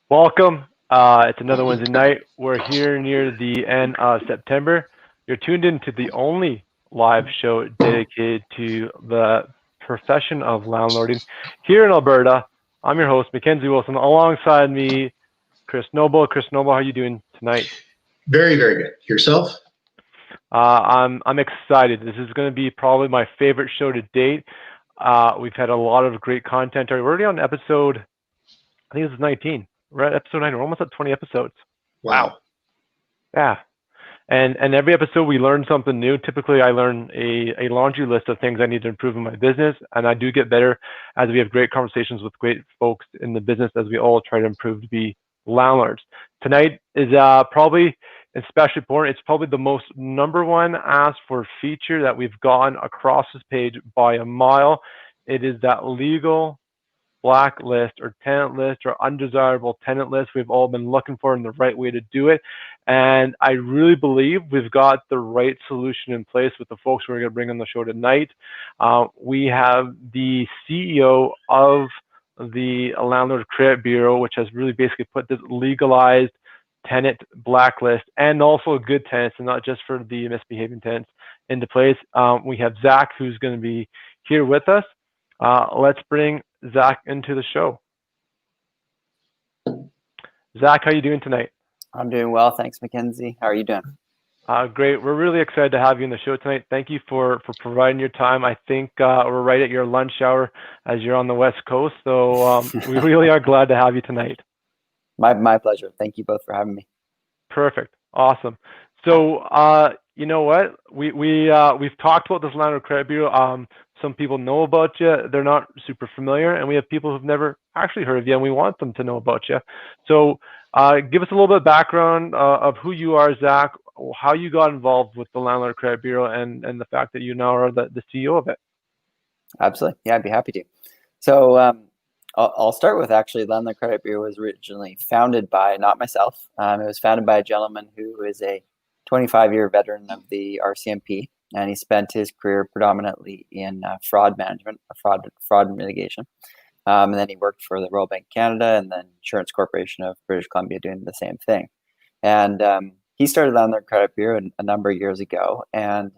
Welcome. It's another Wednesday night. We're here near the end of September. You're tuned into the only live show dedicated to the profession of landlording here in Alberta. I'm your host, MacKenzie Wilson. Alongside me, Chris Noble. Chris Noble, how are you doing tonight? Very, very good. Yourself? I'm excited. This is going to be probably my favorite show to date. We've had a lot of great content. We're already on episode, I think this is 19. We're at episode 9. We're almost at 20 episodes. Wow. Yeah. And every episode we learn something new. Typically, I learn a laundry list of things I need to improve in my business, and I do get better as we have great conversations with great folks in the business as we all try to improve to be landlords. Tonight is probably especially important. It's probably the most number one asked for feature that we've gotten across this page by a mile. It is that legal blacklist or tenant list or undesirable tenant list we've all been looking for and the right way to do it. And I really believe we've got the right solution in place with the folks we're going to bring on the show tonight. We have the CEO of the Landlord Credit Bureau, which has really basically put this legalized tenant blacklist and also good tenants, and not just for the misbehaving tenants, into place. We have Zac, who's going to be here with us. Let's bring Zac into the show. Zac, how are you doing tonight? I'm doing well, thanks, MacKenzie. How are you doing? Great. We're really excited to have you in the show tonight. Thank you for providing your time. I think we're right at your lunch hour as you're on the West Coast, so we really are glad to have you tonight. My pleasure. Thank you both for having me. Perfect. Awesome. So you know what? We've talked about this Landlord Credit Bureau. Some people know about you. They're not super familiar, and we have people who've never actually heard of you, and we want them to know about you. So give us a little bit of background of who you are, Zac, how you got involved with the Landlord Credit Bureau, and the fact that you now are the CEO of it. Absolutely. Yeah, I'd be happy to. So I'll start with actually Landlord Credit Bureau was originally founded by not myself. It was founded by a gentleman who is a 25-year veteran of the RCMP, and he spent his career predominantly in fraud management, fraud mitigation. And then he worked for the Royal Bank of Canada and then Insurance Corporation of British Columbia doing the same thing. And he started Landlord Credit Bureau a number of years ago. And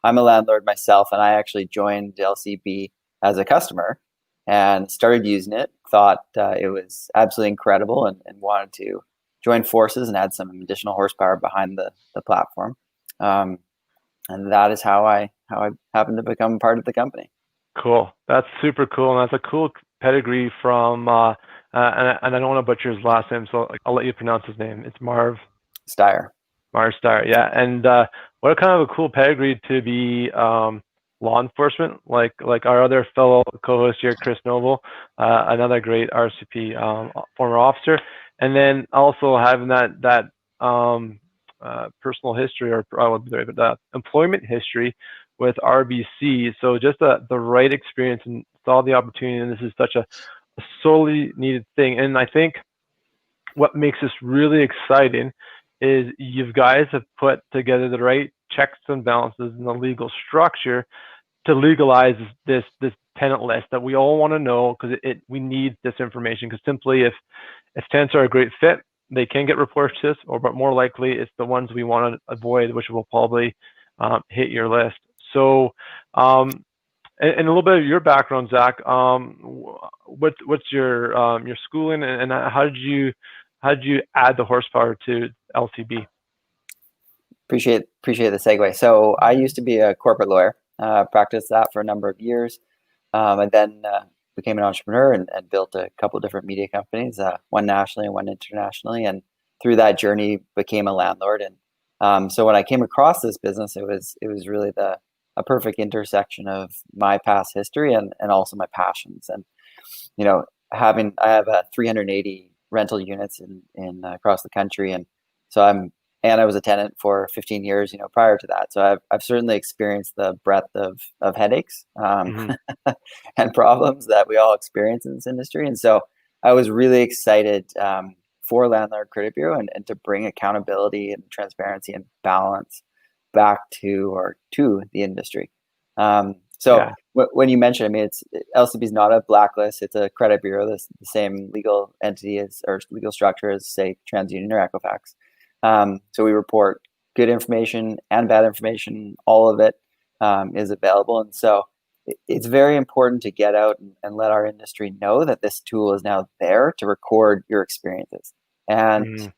I'm a landlord myself, and I actually joined LCB as a customer and started using it, thought it was absolutely incredible, and wanted to join forces and add some additional horsepower behind the platform. And that is how I happened to become part of the company. Cool. That's super cool, and that's a cool pedigree from and I don't want to butcher his last name, so I'll let you pronounce his name. It's Marv Steyer. Marv Steyer, yeah. And what a kind of a cool pedigree to be law enforcement, like our other fellow co-host here, Chris Noble, another great RCP former officer, and then also having that personal history or employment history with RBC. So just the right experience and saw the opportunity, and this is such a sorely needed thing. And I think what makes this really exciting is you guys have put together the right checks and balances in the legal structure to legalize this tenant list that we all want to know, because we need this information, because simply if tenants are a great fit, they can get reports to us, but more likely it's the ones we want to avoid, which will probably hit your list. So and a little bit of your background, Zac. What's your schooling, and how did you add the horsepower to LCB? Appreciate the segue. So I used to be a corporate lawyer, practiced that for a number of years, and then became an entrepreneur and built a couple of different media companies, one nationally and one internationally. And through that journey, became a landlord. And so when I came across this business, it was really a perfect intersection of my past history and also my passions. And I have 380 rental units in across the country, and so I was a tenant for 15 years, prior to that. So I've certainly experienced the breadth of headaches and problems that we all experience in this industry. And so I was really excited for Landlord Credit Bureau and to bring accountability and transparency and balance back to the industry. So Yeah. when you mentioned, I mean, LCB is not a blacklist; it's a credit bureau, the same legal entity as or legal structure as, say, TransUnion or Equifax. So we report good information and bad information. All of it is available, and so it's very important to get out and let our industry know that this tool is now there to record your experiences, and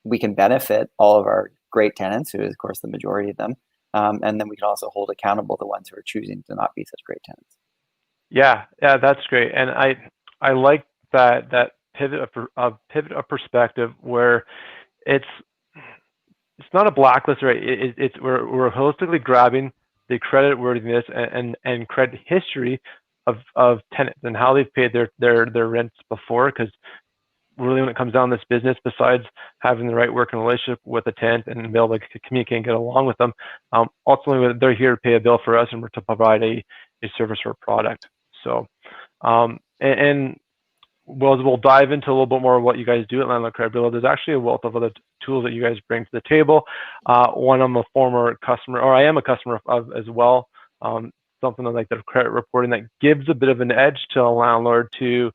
we can benefit all of our great tenants, who is of course the majority of them. And then we can also hold accountable the ones who are choosing to not be such great tenants. Yeah, that's great, and I like that pivot of perspective where it's not a blacklist, right? It's we're holistically grabbing the credit worthiness and credit history of tenants and how they've paid their rents before, because really when it comes down to this business, besides having the right working relationship with a tenant and be able to communicate and get along with them, ultimately they're here to pay a bill for us and we're to provide a service or a product. So, and we'll dive into a little bit more of what you guys do at Landlord Credit Bureau. There's actually a wealth of other tools that you guys bring to the table. One, I'm a former customer, or I am a customer of as well. Something like the credit reporting that gives a bit of an edge to a landlord to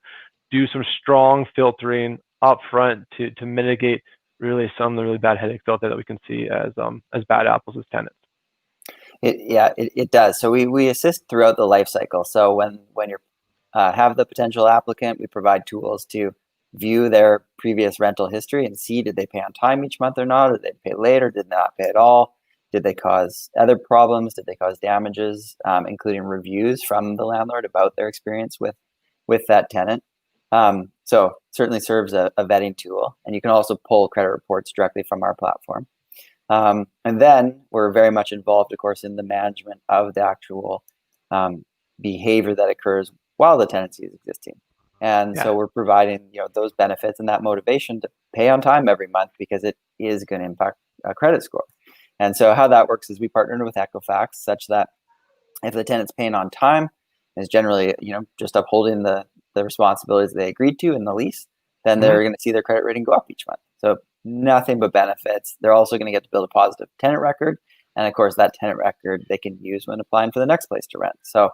do some strong filtering up front to mitigate really some of the really bad headaches out there that we can see as bad apples as tenants. It does. So we assist throughout the life cycle. So when you have the potential applicant, we provide tools to view their previous rental history and see, did they pay on time each month or not? Or did they pay late, or did not pay at all? Did they cause other problems? Did they cause damages, including reviews from the landlord about their experience with that tenant? So certainly serves a vetting tool, and you can also pull credit reports directly from our platform. And then we're very much involved, of course, in the management of the actual behavior that occurs while the tenancy is existing. And so we're providing those benefits and that motivation to pay on time every month, because it is going to impact a credit score. And so how that works is we partner with Equifax such that if the tenant's paying on time, is generally just upholding the responsibilities they agreed to in the lease, then they're going to see their credit rating go up each month. So nothing but benefits. They're also going to get to build a positive tenant record, and of course that tenant record they can use when applying for the next place to rent. So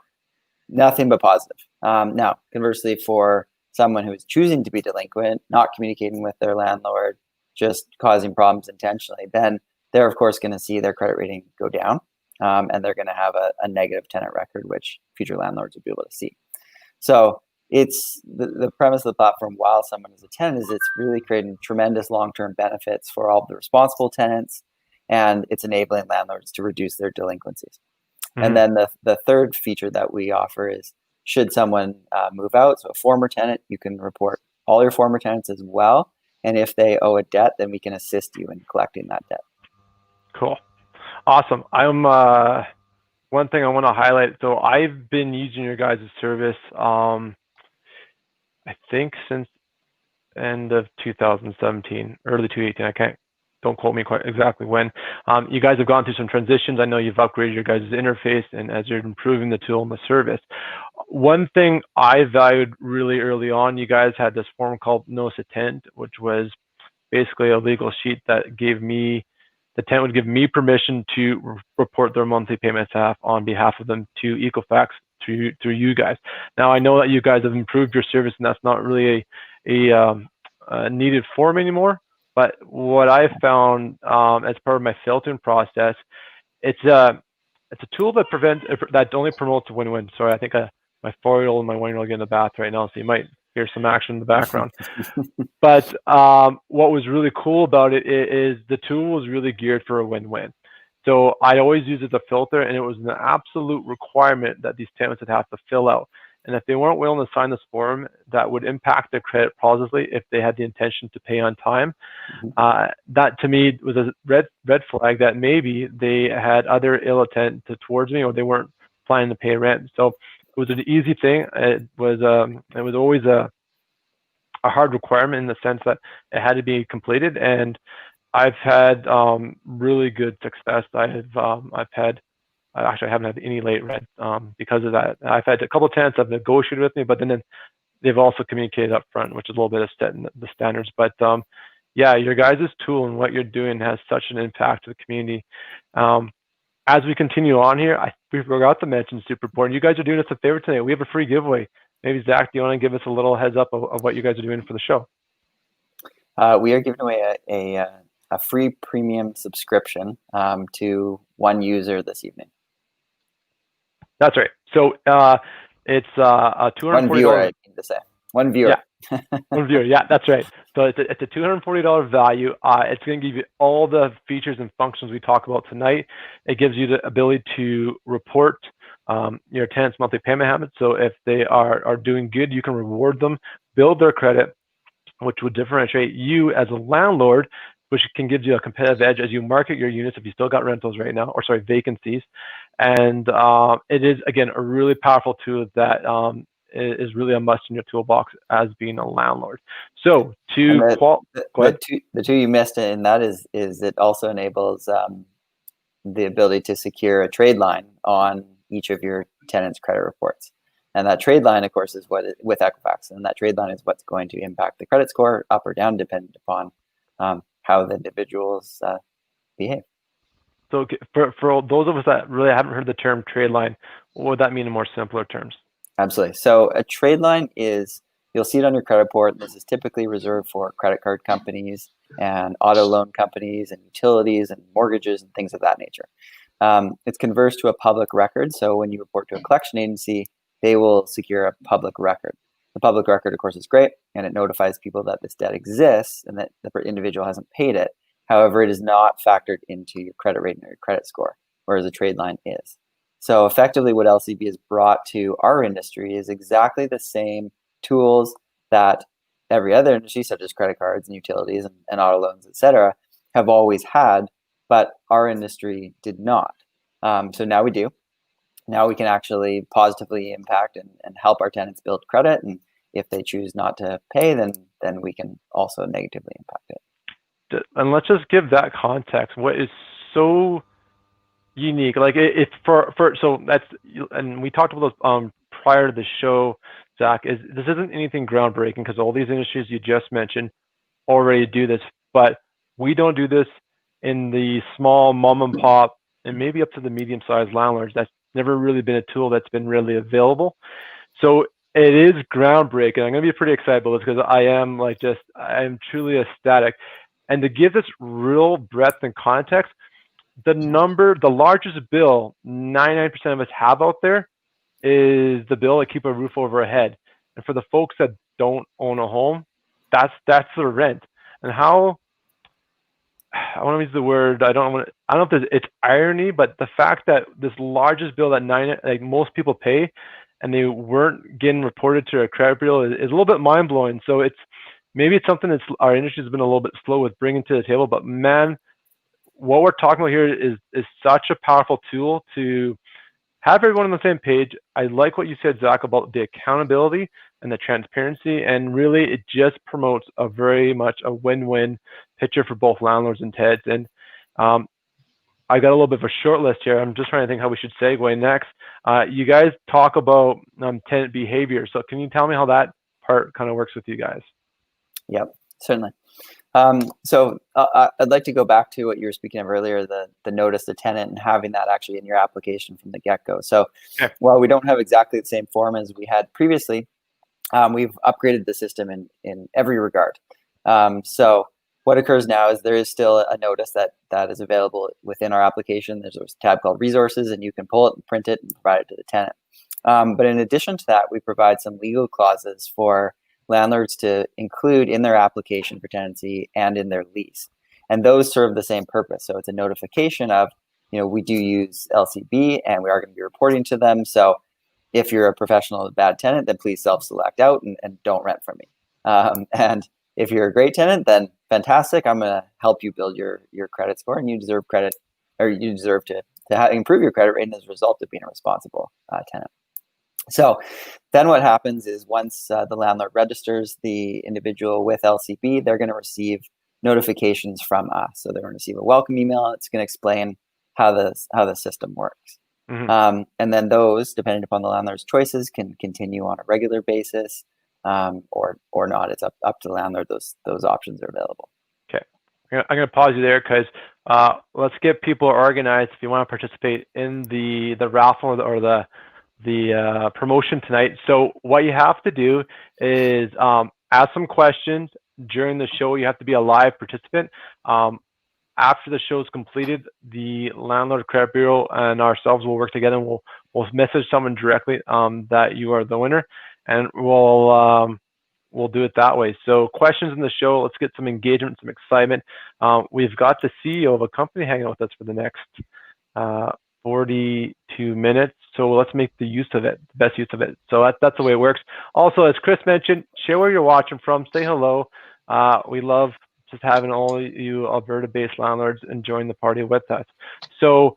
nothing but positive. Now, conversely, for someone who is choosing to be delinquent, not communicating with their landlord, just causing problems intentionally, then they're of course going to see their credit rating go down, and they're going to have a negative tenant record, which future landlords will be able to see. So it's the premise of the platform, while someone is a tenant, is it's really creating tremendous long-term benefits for all of the responsible tenants, and it's enabling landlords to reduce their delinquencies. And then the third feature that we offer is, should someone move out, so a former tenant, you can report all your former tenants as well. And if they owe a debt, then we can assist you in collecting that debt. Cool. Awesome. I'm one thing I want to highlight. So I've been using your guys' service, I think since end of 2017, early 2018. Don't quote me quite exactly when. You guys have gone through some transitions. I know you've upgraded your guys' interface, and as you're improving the tool and the service. One thing I valued really early on, you guys had this form called Notice of Tenant, which was basically a legal sheet that gave me, the tenant would give me permission to report their monthly payments on behalf of them to Equifax through you guys. Now, I know that you guys have improved your service, and that's not really a needed form anymore. But what I found as part of my filtering process, it's a tool that only promotes a win-win. Sorry, I think my 4-year-old and my 1-year-old are in the bath right now, so you might hear some action in the background. But what was really cool about it is the tool was really geared for a win-win. So I always use it as a filter, and it was an absolute requirement that these tenants would have to fill out. And if they weren't willing to sign this form, that would impact their credit positively if they had the intention to pay on time. That to me was a red flag that maybe they had other ill intent towards me, or they weren't planning to pay rent. So it was an easy thing. It was always a hard requirement in the sense that it had to be completed. And I've had really good success. Actually, I haven't had any late rent because of that. I've had a couple of tenants that have negotiated with me, but then they've also communicated up front, which is a little bit of the standards. But yeah, your guys' tool and what you're doing has such an impact to the community. as we continue on here, we forgot to mention super important. You guys are doing us a favor tonight. We have a free giveaway. Maybe Zac, do you want to give us a little heads up of what you guys are doing for the show? We are giving away a free premium subscription to one user this evening. That's right. So it's a $240. One viewer, I need to say. One viewer. Yeah. One viewer. Yeah, that's right. So it's a $240 value. It's going to give you all the features and functions we talk about tonight. It gives you the ability to report your tenants' monthly payment habits. So if they are doing good, you can reward them, build their credit, which would differentiate you as a landlord, which can give you a competitive edge as you market your units if you still got rentals right now, or sorry, vacancies. And it is, again, a really powerful tool that is really a must in your toolbox as being a landlord. So the two you missed in that is it also enables the ability to secure a trade line on each of your tenants' credit reports. And that trade line, of course, is with Equifax. And that trade line is what's going to impact the credit score up or down, depending upon how the individuals behave. So for those of us that really haven't heard the term trade line, what would that mean in more simpler terms? Absolutely. So a trade line is, you'll see it on your credit report. This is typically reserved for credit card companies and auto loan companies and utilities and mortgages and things of that nature. It's converged to a public record. So when you report to a collection agency, they will secure a public record. The public record, of course, is great, and it notifies people that this debt exists and that the individual hasn't paid it. However, it is not factored into your credit rating or your credit score, whereas a trade line is. So effectively, what LCB has brought to our industry is exactly the same tools that every other industry, such as credit cards and utilities and auto loans, et cetera, have always had, but our industry did not. So now we do. Now we can actually positively impact and help our tenants build credit. And if they choose not to pay, then we can also negatively impact it. And let's just give that context. What is so unique, like it's for so that's, and we talked about those prior to the show, Zac, is this isn't anything groundbreaking because all these industries you just mentioned already do this, but we don't do this in the small mom and pop and maybe up to the medium-sized landlords. That's never really been a tool that's been readily available. So it is groundbreaking. I'm going to be pretty excited about this because I am truly ecstatic. And to give this real breadth and context, the largest bill 99% of us have out there is the bill to keep a roof over our head. And for the folks that don't own a home, that's the rent. And how, I want to use the word, I don't know if it's irony, but the fact that this largest bill that most people pay and they weren't getting reported to a credit bureau is a little bit mind blowing. So maybe it's something that our industry has been a little bit slow with bringing to the table, but man, what we're talking about here is such a powerful tool to have everyone on the same page. I like what you said, Zac, about the accountability and the transparency, and really it just promotes a very much a win-win picture for both landlords and tenants. And I got a little bit of a short list here. I'm just trying to think how we should segue next. You guys talk about tenant behavior. So can you tell me how that part kind of works with you guys? Yep, certainly. So I'd like to go back to what you were speaking of earlier, the notice to tenant and having that actually in your application from the get-go. So while we don't have exactly the same form as we had previously, we've upgraded the system in every regard. So what occurs now is there is still a notice that is available within our application. There's a tab called resources, and you can pull it and print it and provide it to the tenant. But in addition to that, we provide some legal clauses for landlords to include in their application for tenancy and in their lease. And those serve the same purpose. So it's a notification of, we do use LCB and we are going to be reporting to them. So if you're a professional bad tenant, then please self-select out and don't rent from me. And if you're a great tenant, then fantastic. I'm going to help you build your credit score, and you deserve credit, or you deserve to improve your credit rating as a result of being a responsible tenant. So then what happens is once the landlord registers the individual with LCB, they're going to receive notifications from us. So they're going to receive a welcome email. It's going to explain how the system works. Mm-hmm. And then those, depending upon the landlord's choices, can continue on a regular basis or not. It's up to the landlord. Those options are available. Okay. I'm gonna pause you there because let's get people organized. If you want to participate in the raffle or the promotion tonight, so what you have to do is ask some questions during the show. You have to be a live participant. After the show is completed, the Landlord Credit Bureau and ourselves will work together, and we'll message someone directly that you are the winner, and we'll do it that way. So questions in the show. Let's get some engagement, some excitement. We've got the CEO of a company hanging out with us for the next 42 minutes. So let's make the use of it, the best use of it. So that's the way it works. Also, as Chris mentioned, share where you're watching from. Say hello. We love just having all you Alberta-based landlords enjoying the party with us. So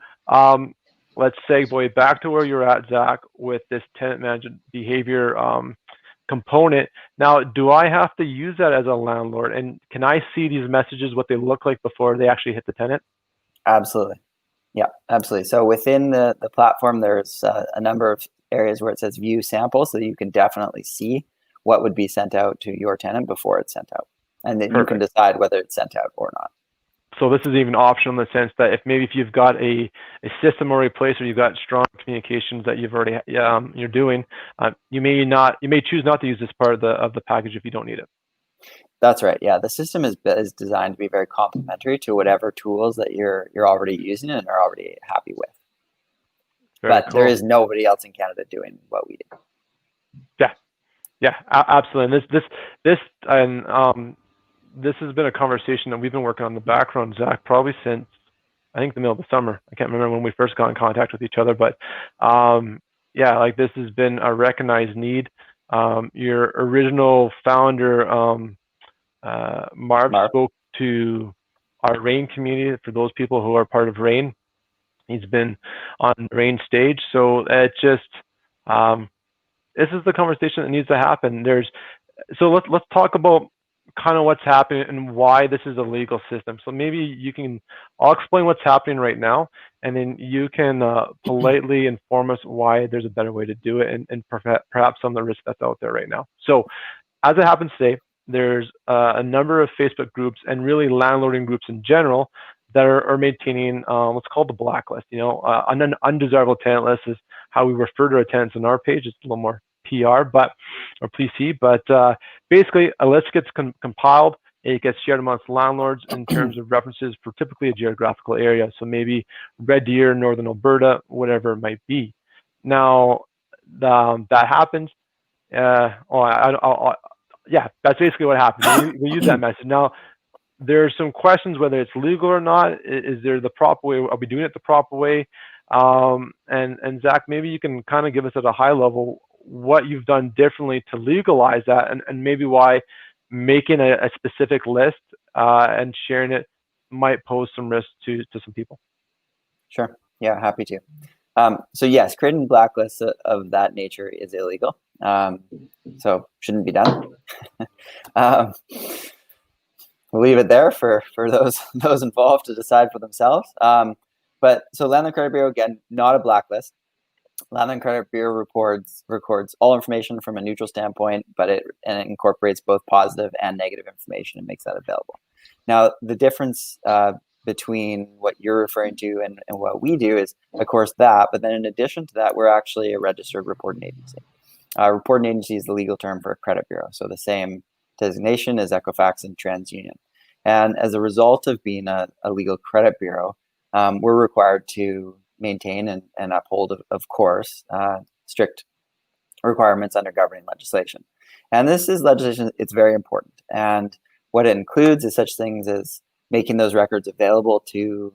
let's segue back to where you're at, Zac, with this tenant management behavior component. Now, do I have to use that as a landlord? And can I see these messages, what they look like before they actually hit the tenant? Absolutely. Yeah, absolutely. So within the platform, there's a number of areas where it says view sample, so that you can definitely see what would be sent out to your tenant before it's sent out. And then you can decide whether it's sent out or not. So this is even optional in the sense that if you've got a system already placed, or you've got strong communications that you've already you're doing, you may choose not to use this part of the package if you don't need it. That's right. Yeah, the system is designed to be very complementary to whatever tools that you're already using and are already happy with. Very cool. There is nobody else in Canada doing what we do. Yeah, absolutely. And this has been a conversation that we've been working on in the background, Zac, probably since I think the middle of the summer. I can't remember when we first got in contact with each other, but yeah, like this has been a recognized need. Your original founder, Marv, spoke to our RAIN community. For those people who are part of RAIN, he's been on the RAIN stage. So it just this is the conversation that needs to happen. So let's talk about kind of what's happening and why this is a legal system. So maybe I'll explain what's happening right now, and then you can politely inform us why there's a better way to do it, and perhaps some of the risk that's out there right now. So as it happens today, there's a number of Facebook groups and really landlording groups in general that are maintaining what's called the blacklist. An undesirable tenant list is how we refer to our tenants on our page. It's a little more PR, or PC, but basically a list gets compiled. It gets shared amongst landlords in terms of references for typically a geographical area. So maybe Red Deer, Northern Alberta, whatever it might be. Now that happens. Yeah, that's basically what happens. We use that message. Now, there's some questions whether it's legal or not. Is there the proper way? Are we doing it the proper way? And Zac, maybe you can kind of give us at a high level what you've done differently to legalize that, and maybe why making a specific list and sharing it might pose some risk to some people. Sure. Yeah, happy to. So yes, creating blacklists of that nature is illegal. So shouldn't be done. We'll leave it there for those involved to decide for themselves. But so Landlord Credit Bureau, again, not a blacklist. Landlord Credit Bureau records all information from a neutral standpoint, but it incorporates both positive and negative information and makes that available. Now, the difference between what you're referring to and what we do is, of course, that. But then in addition to that, we're actually a registered reporting agency. Reporting agency is the legal term for a credit bureau, so the same designation as Equifax and TransUnion. And as a result of being a legal credit bureau, we're required to maintain and uphold, of course, strict requirements under governing legislation. And this is legislation, it's very important. And what it includes is such things as making those records available to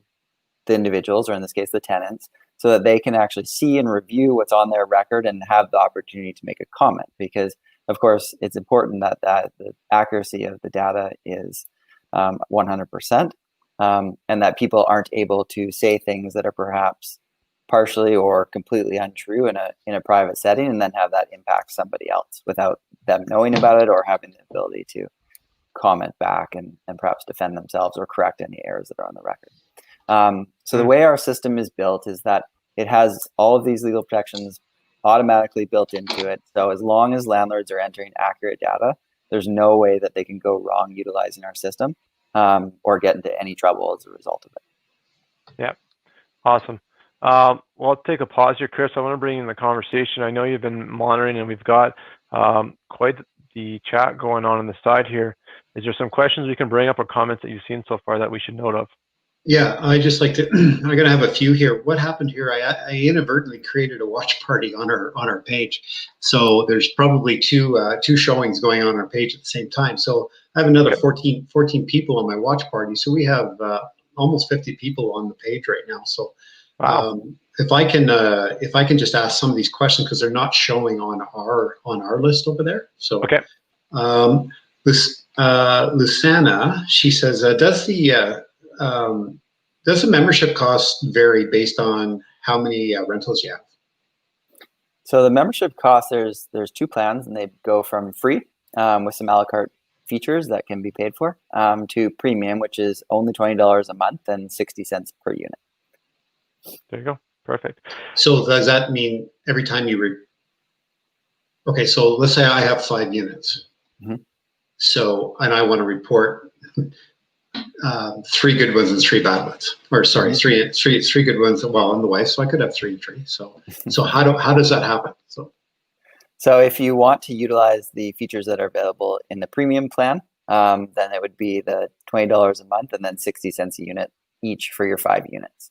the individuals, or in this case, the tenants, so that they can actually see and review what's on their record and have the opportunity to make a comment. Because, of course, it's important that the accuracy of the data is 100%, and that people aren't able to say things that are perhaps partially or completely untrue in a private setting, and then have that impact somebody else without them knowing about it or having the ability to comment back and perhaps defend themselves or correct any errors that are on the record. So the way our system is built is that it has all of these legal protections automatically built into it. So as long as landlords are entering accurate data, there's no way that they can go wrong utilizing our system. or get into any trouble as a result of it. Yeah, awesome. Well, I'll take a pause here, Chris. I want to bring in the conversation. I know you've been monitoring, and we've got quite the chat going on the side here. Is there some questions we can bring up or comments that you've seen so far that we should note of? Yeah, I just like to. I'm going to have a few here. What happened here? I inadvertently created a watch party on our page, so there's probably two showings going on our page at the same time. So I have another 14 people on my watch party. So we have almost 50 people on the page right now. So wow. If I can just ask some of these questions because they're not showing on our list over there. So okay. Luciana, she says, does the membership cost vary based on how many rentals you have? So the membership cost, there's two plans, and they go from free with some a la carte features that can be paid for to premium, which is only $20 a month and 60 cents per unit. There you go. Perfect. So does that mean every time you okay, so let's say I have 5 units. Mm-hmm. So, and I want to report 3 good ones and 3 bad ones, or sorry, mm-hmm. three good ones. Well, I'm the wife, so I could have 3 and 3. So how does that happen? So if you want to utilize the features that are available in the premium plan, then it would be the $20 a month and then 60 cents a unit each for your 5 units.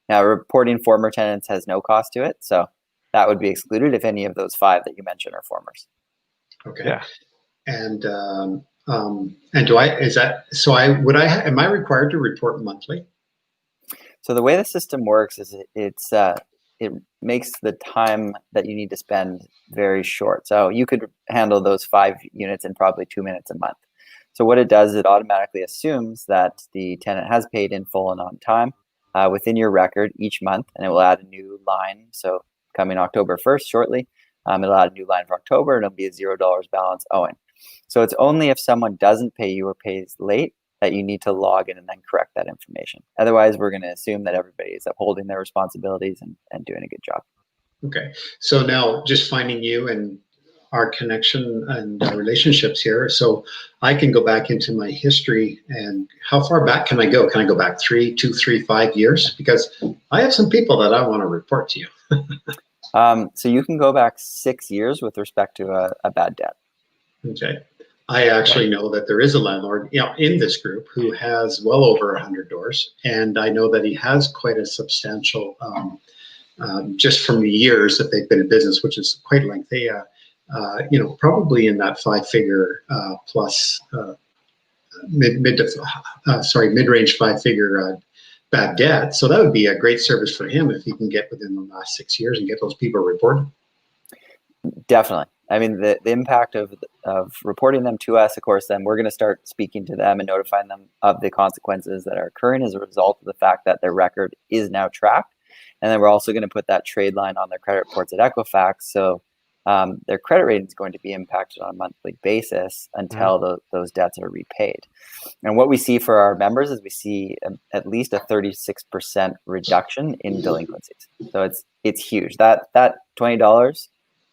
Now, reporting former tenants has no cost to it, so that would be excluded if any of those 5 that you mentioned are formers. Okay. Yeah. And do I, is that, so am I required to report monthly? So the way the system works is it makes the time that you need to spend very short. So you could handle those 5 units in probably 2 minutes a month. So what it does, it automatically assumes that the tenant has paid in full and on time within your record each month, and it will add a new line. So coming October 1st shortly, it'll add a new line for October, and it'll be a $0 balance owing. So it's only if someone doesn't pay you or pays late that you need to log in and then correct that information. Otherwise, we're going to assume that everybody is upholding their responsibilities and doing a good job. Okay. So now just finding you and our connection and our relationships here. So I can go back into my history, and how far back can I go? Can I go back 2, 3, 5 years? Because I have some people that I want to report to you. So you can go back 6 years with respect to a bad debt. Okay. I actually know that there is a landlord, in this group who has well over 100 doors, and I know that he has quite a substantial, just from the years that they've been in business, which is quite lengthy. Probably in that 5-figure plus mid-range 5-figure bad debt. So that would be a great service for him if he can get within the last 6 years and get those people reported. Definitely. I mean, the impact of reporting them to us, of course, then we're going to start speaking to them and notifying them of the consequences that are occurring as a result of the fact that their record is now tracked. And then we're also going to put that trade line on their credit reports at Equifax. So their credit rating is going to be impacted on a monthly basis until those debts are repaid. And what we see for our members is we see at least a 36% reduction in delinquencies. So it's huge. That $20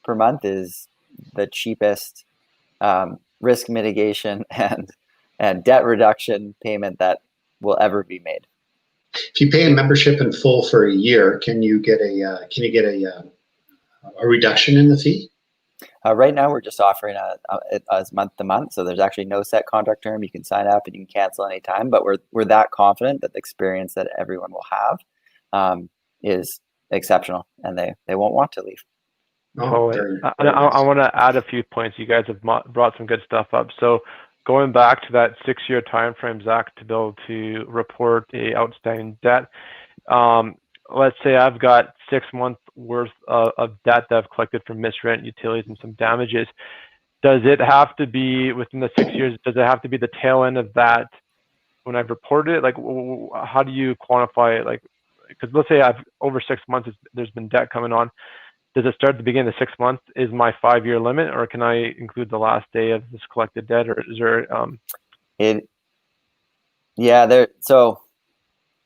per month is the cheapest risk mitigation and debt reduction payment that will ever be made. If you pay a membership in full for a year, can you get a reduction in the fee? Right now, we're just offering as month to month, so there's actually no set contract term. You can sign up and you can cancel anytime. But we're that confident that the experience that everyone will have is exceptional, and they won't want to leave. Oh, I want to add a few points. You guys have brought some good stuff up. So going back to that 6-year time frame, Zac, to be able to report a outstanding debt. Let's say I've got 6 months worth of debt that I've collected from missed rent, utilities, and some damages. Does it have to be within the 6 years? Does it have to be the tail end of that when I've reported it? Like, how do you quantify it? Like, because let's say I've over 6 months, there's been debt coming on. Does it start at the beginning of the 6 months? Is my 5-year limit, or can I include the last day of this collected debt, or is there? So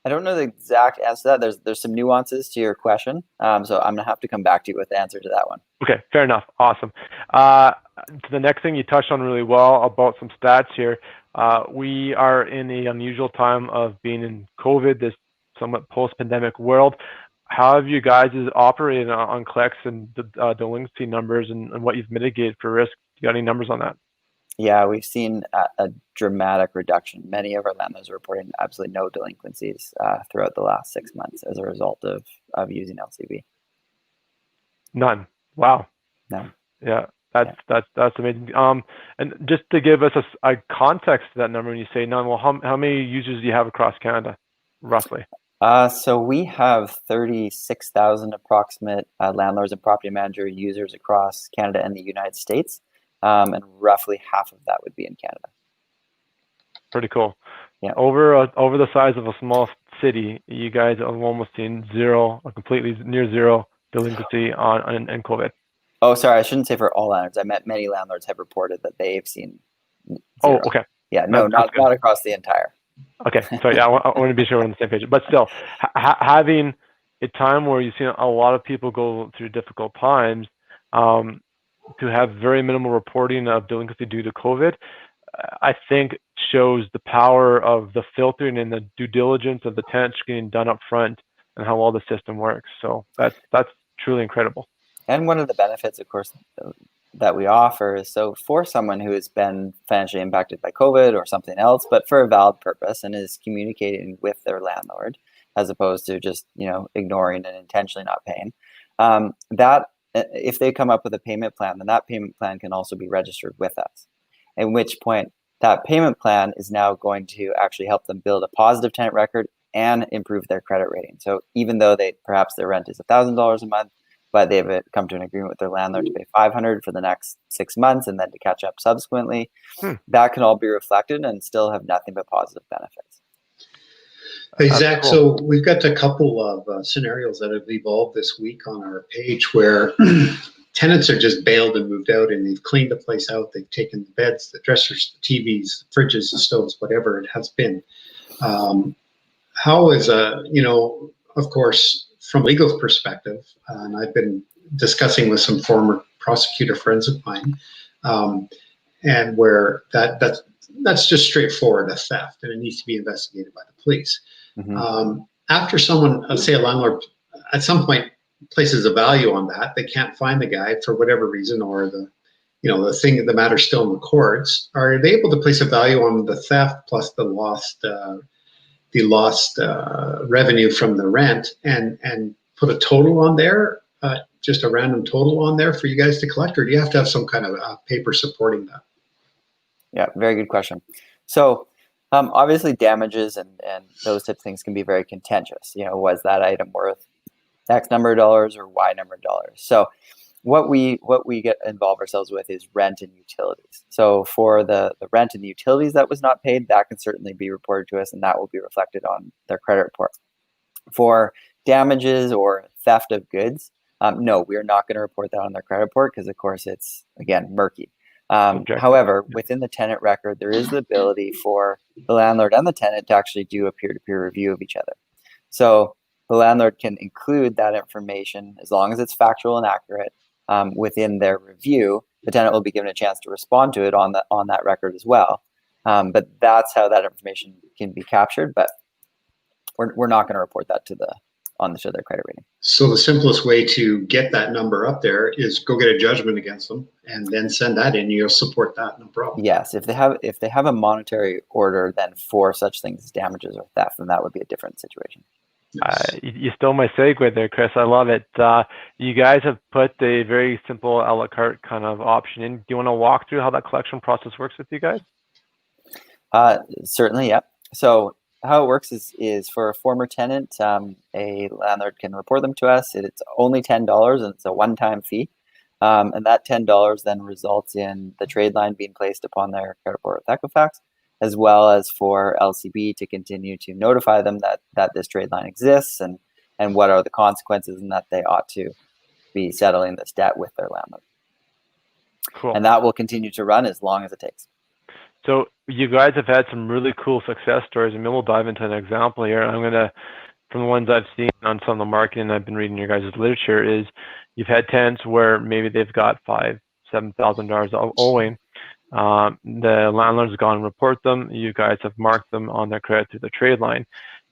I don't know the exact answer to that. There's some nuances to your question, so I'm gonna have to come back to you with the answer to that one. Okay, fair enough. Awesome. to the next thing you touched on really well about some stats here. We are in a unusual time of being in COVID, this somewhat post-pandemic world. How have you guys operated on collects and delinquency numbers and what you've mitigated for risk? You got any numbers on that? Yeah, we've seen a dramatic reduction. Many of our landlords are reporting absolutely no delinquencies throughout the last 6 months as a result of using LCB. None. Wow. None. Yeah, that's amazing. And just to give us a context to that number, when you say none, well, how many users do you have across Canada, roughly? So we have 36,000 approximate landlords and property manager users across Canada and the United States. And roughly half of that would be in Canada. Pretty cool. Yeah. Over the size of a small city, you guys have almost seen zero, or completely near zero delinquency on COVID. Oh, sorry, I shouldn't say for all landlords. I meant many landlords have reported that they've seen zero. Oh, okay. Yeah, no, not across the entire. Okay, so yeah, I want to be sure we're on the same page. But still, having a time where you've seen a lot of people go through difficult times, to have very minimal reporting of delinquency due to COVID, I think shows the power of the filtering and the due diligence of the tenants getting done up front and how well the system works. So that's truly incredible. And one of the benefits, of course, that we offer is, so for someone who has been financially impacted by COVID or something else, but for a valid purpose and is communicating with their landlord, as opposed to just, ignoring and intentionally not paying, that if they come up with a payment plan, then that payment plan can also be registered with us. At which point, that payment plan is now going to actually help them build a positive tenant record and improve their credit rating. So even though perhaps their rent is $1,000 a month, but they've come to an agreement with their landlord to pay $500 for the next 6 months and then to catch up subsequently, that can all be reflected and still have nothing but positive benefits. Hey, Zac, cool. So we've got a couple of scenarios that have evolved this week on our page where tenants are just bailed and moved out, and they've cleaned the place out. They've taken the beds, the dressers, the TVs, the fridges, the stoves, whatever it has been. How is, of course, from legal perspective, and I've been discussing with some former prosecutor friends of mine, and where that's just straightforward a theft, and it needs to be investigated by the police. Mm-hmm. After someone, say a landlord, at some point places a value on that, they can't find the guy for whatever reason, or the matter's still in the courts. Are they able to place a value on the theft plus the lost revenue from the rent and put a total on there, just a random total on there for you guys to collect, or do you have to have some kind of paper supporting that? Yeah, very good question. So obviously damages and those type of things can be very contentious. Was that item worth X number of dollars or Y number of dollars? So what we involve ourselves with is rent and utilities. So for the rent and the utilities that was not paid, that can certainly be reported to us, and that will be reflected on their credit report. For damages or theft of goods, no, we are not going to report that on their credit report because, of course, it's, again, murky. However, within the tenant record, there is the ability for the landlord and the tenant to actually do a peer-to-peer review of each other. So the landlord can include that information as long as it's factual and accurate within their review. The tenant will be given a chance to respond to it on that record as well. But that's how that information can be captured. But we're not going to report that to their credit rating. So the simplest way to get that number up there is go get a judgment against them and then send that in. You'll support that, no problem. Yes, if they have a monetary order, then for such things as damages or theft, then that would be a different situation. You stole my segue there, Chris. I love it. You guys have put a very simple a la carte kind of option in. Do you want to walk through how that collection process works with you guys? Certainly, yeah. So how it works is for a former tenant, a landlord can report them to us. It's only $10 and it's a one-time fee. And that $10 then results in the trade line being placed upon their credit report with Equifax, as well as for LCB to continue to notify them that this trade line exists and what are the consequences and that they ought to be settling this debt with their landlord. Cool. And that will continue to run as long as it takes. So you guys have had some really cool success stories, and maybe we'll dive into an example here. I'm going to, from the ones I've seen on some of the marketing I've been reading your guys' literature, is you've had tenants where maybe they've got 5-7 $7,000 owing. The landlord's gone and report them. You guys have marked them on their credit through the trade line.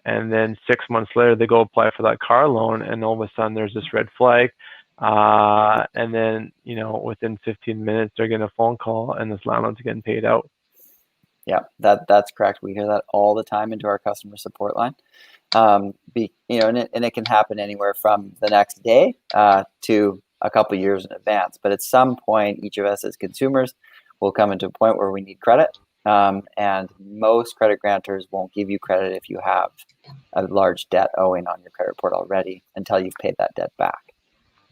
And then 6 months later, they go apply for that car loan, and all of a sudden there's this red flag. And then, within 15 minutes, they're getting a phone call and this landlord's getting paid out. Yeah, that's correct. We hear that all the time into our customer support line. And it can happen anywhere from the next day to a couple years in advance. But at some point, each of us as consumers will come into a point where we need credit. And most credit grantors won't give you credit if you have a large debt owing on your credit report already until you've paid that debt back.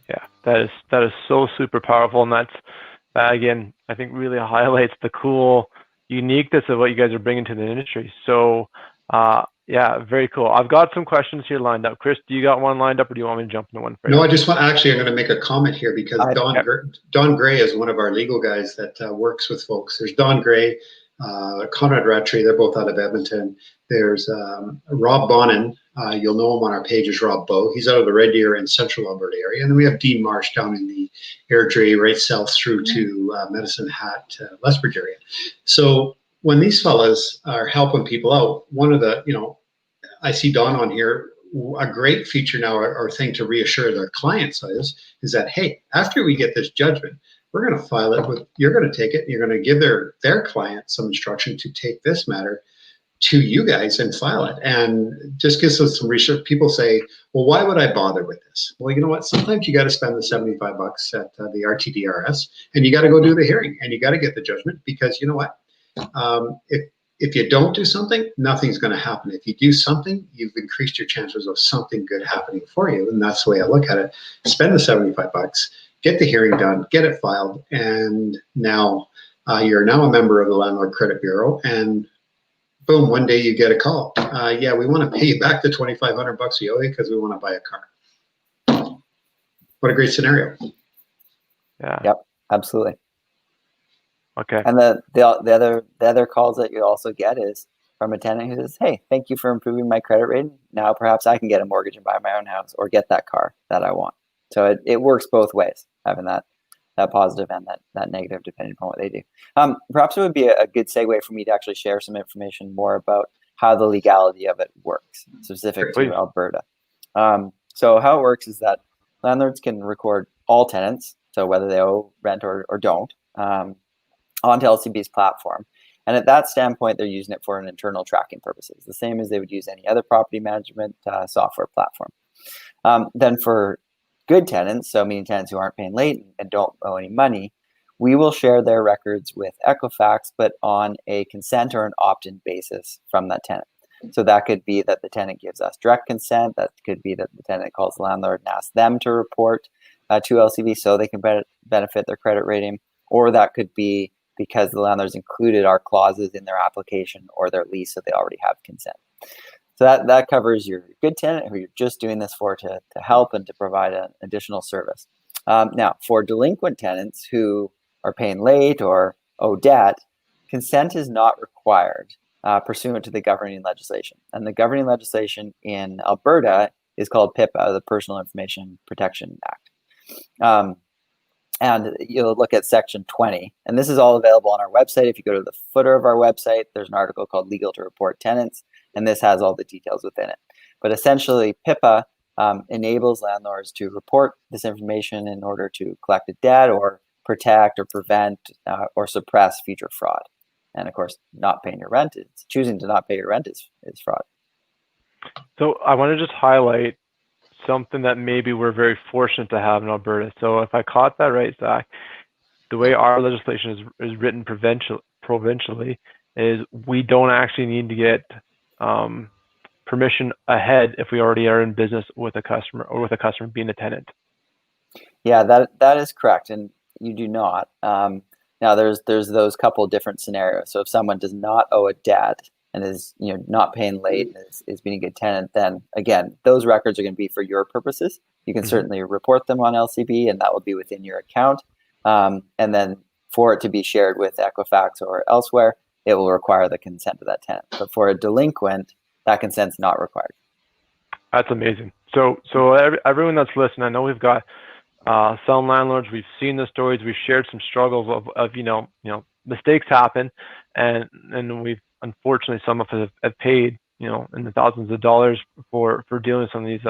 Yeah, that is so super powerful, and that again, I think really highlights the cool uniqueness of what you guys are bringing to the industry. So, yeah, very cool. I've got some questions here lined up. Chris, do you got one lined up, or do you want me to jump into one for you? No, I'm going to make a comment here because Don Gray is one of our legal guys that works with folks. There's Don Gray, Conrad Rattray, they're both out of Edmonton. There's Rob Bonin, you'll know him on our page as Rob Bow. He's out of the Red Deer and Central Alberta area. And then we have Dean Marsh down in the Airdrie, right south through to Medicine Hat, Lethbridge area. So when these fellas are helping people out, one of the, I see Don on here, a great feature now or thing to reassure their clients is that, hey, after we get this judgment, we're going to file it you're going to take it, you're going to give their client some instruction to take this matter to you guys and file it. And just gives us some research. People say, well, why would I bother with this? Well, you know what? Sometimes you got to spend the $75 at the RTDRS, and you got to go do the hearing, and you got to get the judgment, because you know what? If you don't do something, nothing's going to happen. If you do something, you've increased your chances of something good happening for you. And that's the way I look at it. Spend the $75, get the hearing done, get it filed, and now you're now a member of the Landlord Credit Bureau, and boom, one day you get a call. Yeah, we want to pay you back the $2,500 we owe you because we want to buy a car. What a great scenario. Yeah. Yep, absolutely. Okay. And the other calls that you also get is from a tenant who says, hey, thank you for improving my credit rating. Now perhaps I can get a mortgage and buy my own house or get that car that I want. So it works both ways, having that positive and that negative, depending upon what they do. Perhaps it would be a good segue for me to actually share some information more about how the legality of it works, specific to Alberta. So how it works is that landlords can record all tenants, so whether they owe rent or don't, onto LCB's platform. And at that standpoint, they're using it for an internal tracking purposes, the same as they would use any other property management software platform. Then for good tenants, so meaning tenants who aren't paying late and don't owe any money, we will share their records with Equifax, but on a consent or an opt-in basis from that tenant. So that could be that the tenant gives us direct consent. That could be that the tenant calls the landlord and asks them to report to LCB so they can benefit their credit rating. Or that could be because the landlord's included our clauses in their application or their lease, so they already have consent. So that covers your good tenant who you're just doing this for to help and to provide an additional service. Now, for delinquent tenants who are paying late or owe debt, consent is not required pursuant to the governing legislation. And the governing legislation in Alberta is called PIPA, the Personal Information Protection Act. And you'll look at section 20, and this is all available on our website. If you go to the footer of our website, there's an article called Legal to Report Tenants, and this has all the details within it. But essentially, PIPA enables landlords to report this information in order to collect a debt or protect or prevent or suppress future fraud. And of course, not paying your rent, choosing to not pay your rent is fraud. So I want to just highlight something that maybe we're very fortunate to have in Alberta. So if I caught that right, Zach, the way our legislation is written provincially is we don't actually need to get permission ahead if we already are in business with a customer or with a customer being a tenant. Yeah, that is correct, and you do not. Now there's those couple different scenarios. So if someone does not owe a debt and is not paying late and is being a good tenant, then again, those records are going to be for your purposes. You can certainly report them on LCB, and that will be within your account. And then for it to be shared with Equifax or elsewhere, it will require the consent of that tenant. But for a delinquent, that consent's not required. That's amazing. So everyone that's listening, I know we've got some landlords, we've seen the stories, we've shared some struggles of mistakes happen, and we've unfortunately some of us have paid in the thousands of dollars for dealing with some of these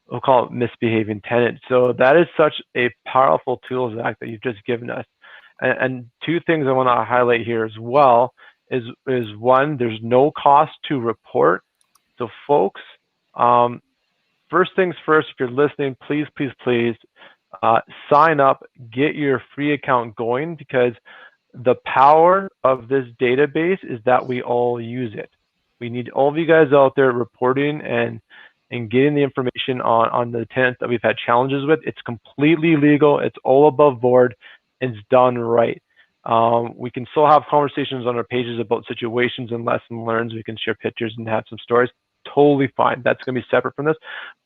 we'll call it misbehaving tenants. So that is such a powerful tool, Zac, that you've just given us. And two things I want to highlight here as well is one, there's no cost to report. So folks, first things first, if you're listening, please sign up, get your free account going, because the power of this database is that we all use it. We need all of you guys out there reporting and getting the information on the tenants that we've had challenges with. It's completely legal. It's all above board. It's done right. We can still have conversations on our pages about situations and lessons learned. We can share pictures and have some stories. Totally fine. That's going to be separate from this.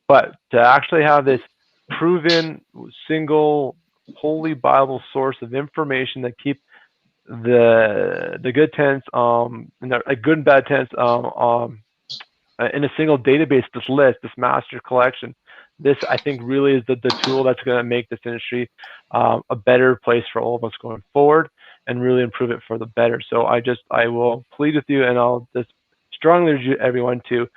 But to actually have this proven, single, holy Bible source of information that keep the good tenants and the good and bad tenants in a single database, this list, this master collection, this I think really is the tool that's going to make this industry a better place for all of us going forward and really improve it for the better. So I will plead with you, and I'll just strongly urge everyone to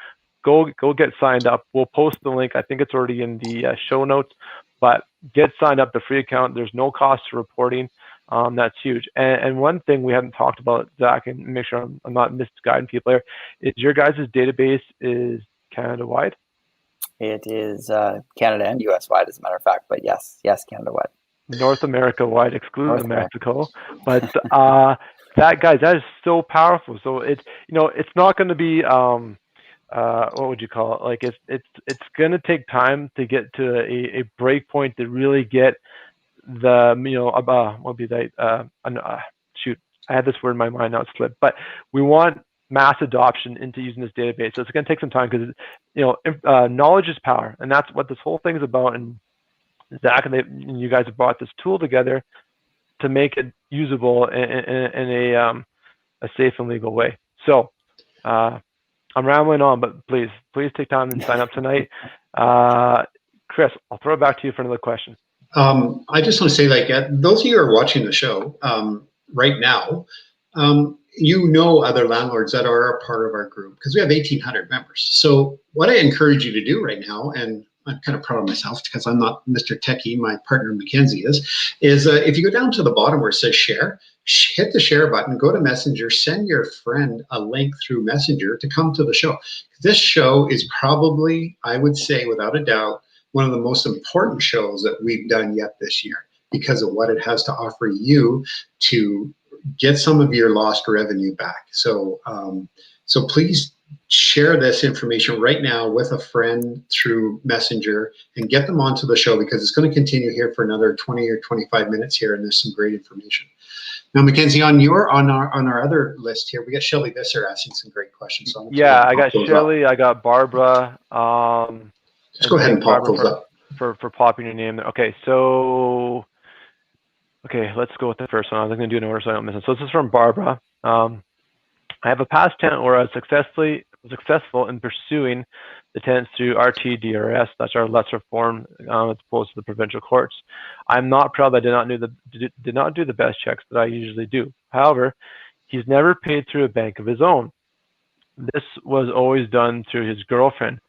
go get signed up. We'll post the link. I think it's already in the show notes, but get signed up, the free account. There's no cost to reporting. That's huge. And one thing we haven't talked about, Zac, and make sure I'm not misguiding people here, is your guys' database is Canada-wide? It is Canada and US wide, as a matter of fact, but yes, Canada-wide. North America-wide, excluding Mexico. But that is so powerful. So it's not going to be what would you call it? Like it's going to take time to get to a break point to really get the what would be that shoot, I had this word in my mind, now it's slipped, but we want mass adoption into using this database. So it's going to take some time, because knowledge is power, and that's what this whole thing is about. And Zac and you guys have brought this tool together to make it usable in a safe and legal way. So I'm rambling on, but please take time and sign up tonight. Chris, I'll throw it back to you for another question. I just want to say, those of you who are watching the show right now, other landlords that are a part of our group, because we have 1,800 members. So what I encourage you to do right now, and I'm kind of proud of myself because I'm not Mr. Techie, my partner MacKenzie is if you go down to the bottom where it says share, hit the share button, go to Messenger, send your friend a link through Messenger to come to the show. This show is probably, I would say without a doubt, one of the most important shows that we've done yet this year, because of what it has to offer you to get some of your lost revenue back. So please share this information right now with a friend through Messenger and get them onto the show, because it's going to continue here for another 20 or 25 minutes here, and there's some great information. Now, MacKenzie, on our other list here, we got Shelly Visser asking some great questions. So yeah, I got Shelly, I got Barbara. Just go ahead and pop those up. For popping your name there. Okay, so let's go with the first one. I was going to do an order so I don't miss it. So this is from Barbara. I have a past tenant where I was successful in pursuing the tenants through RTDRS. That's our lesser form as opposed to the provincial courts. I'm not proud that I did not do the best checks that I usually do. However, he's never paid through a bank of his own. This was always done through his girlfriend.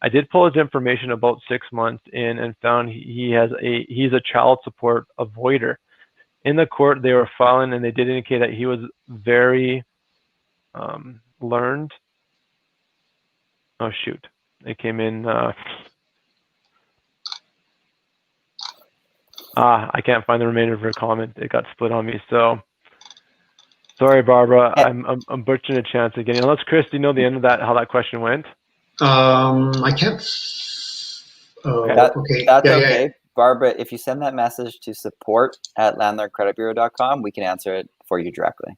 I did pull his information about 6 months in and found he's a child support avoider. In the court, they were filing, and they did indicate that he was very learned. Oh shoot! It came in. I can't find the remainder of her comment. It got split on me. So sorry, Barbara. I'm butchering a chance again. Unless Chris, do you know the end of that? How that question went? I can't. Okay. That's okay. Yeah. Barbara, if you send that message to support@landlordcreditbureau.com, we can answer it for you directly.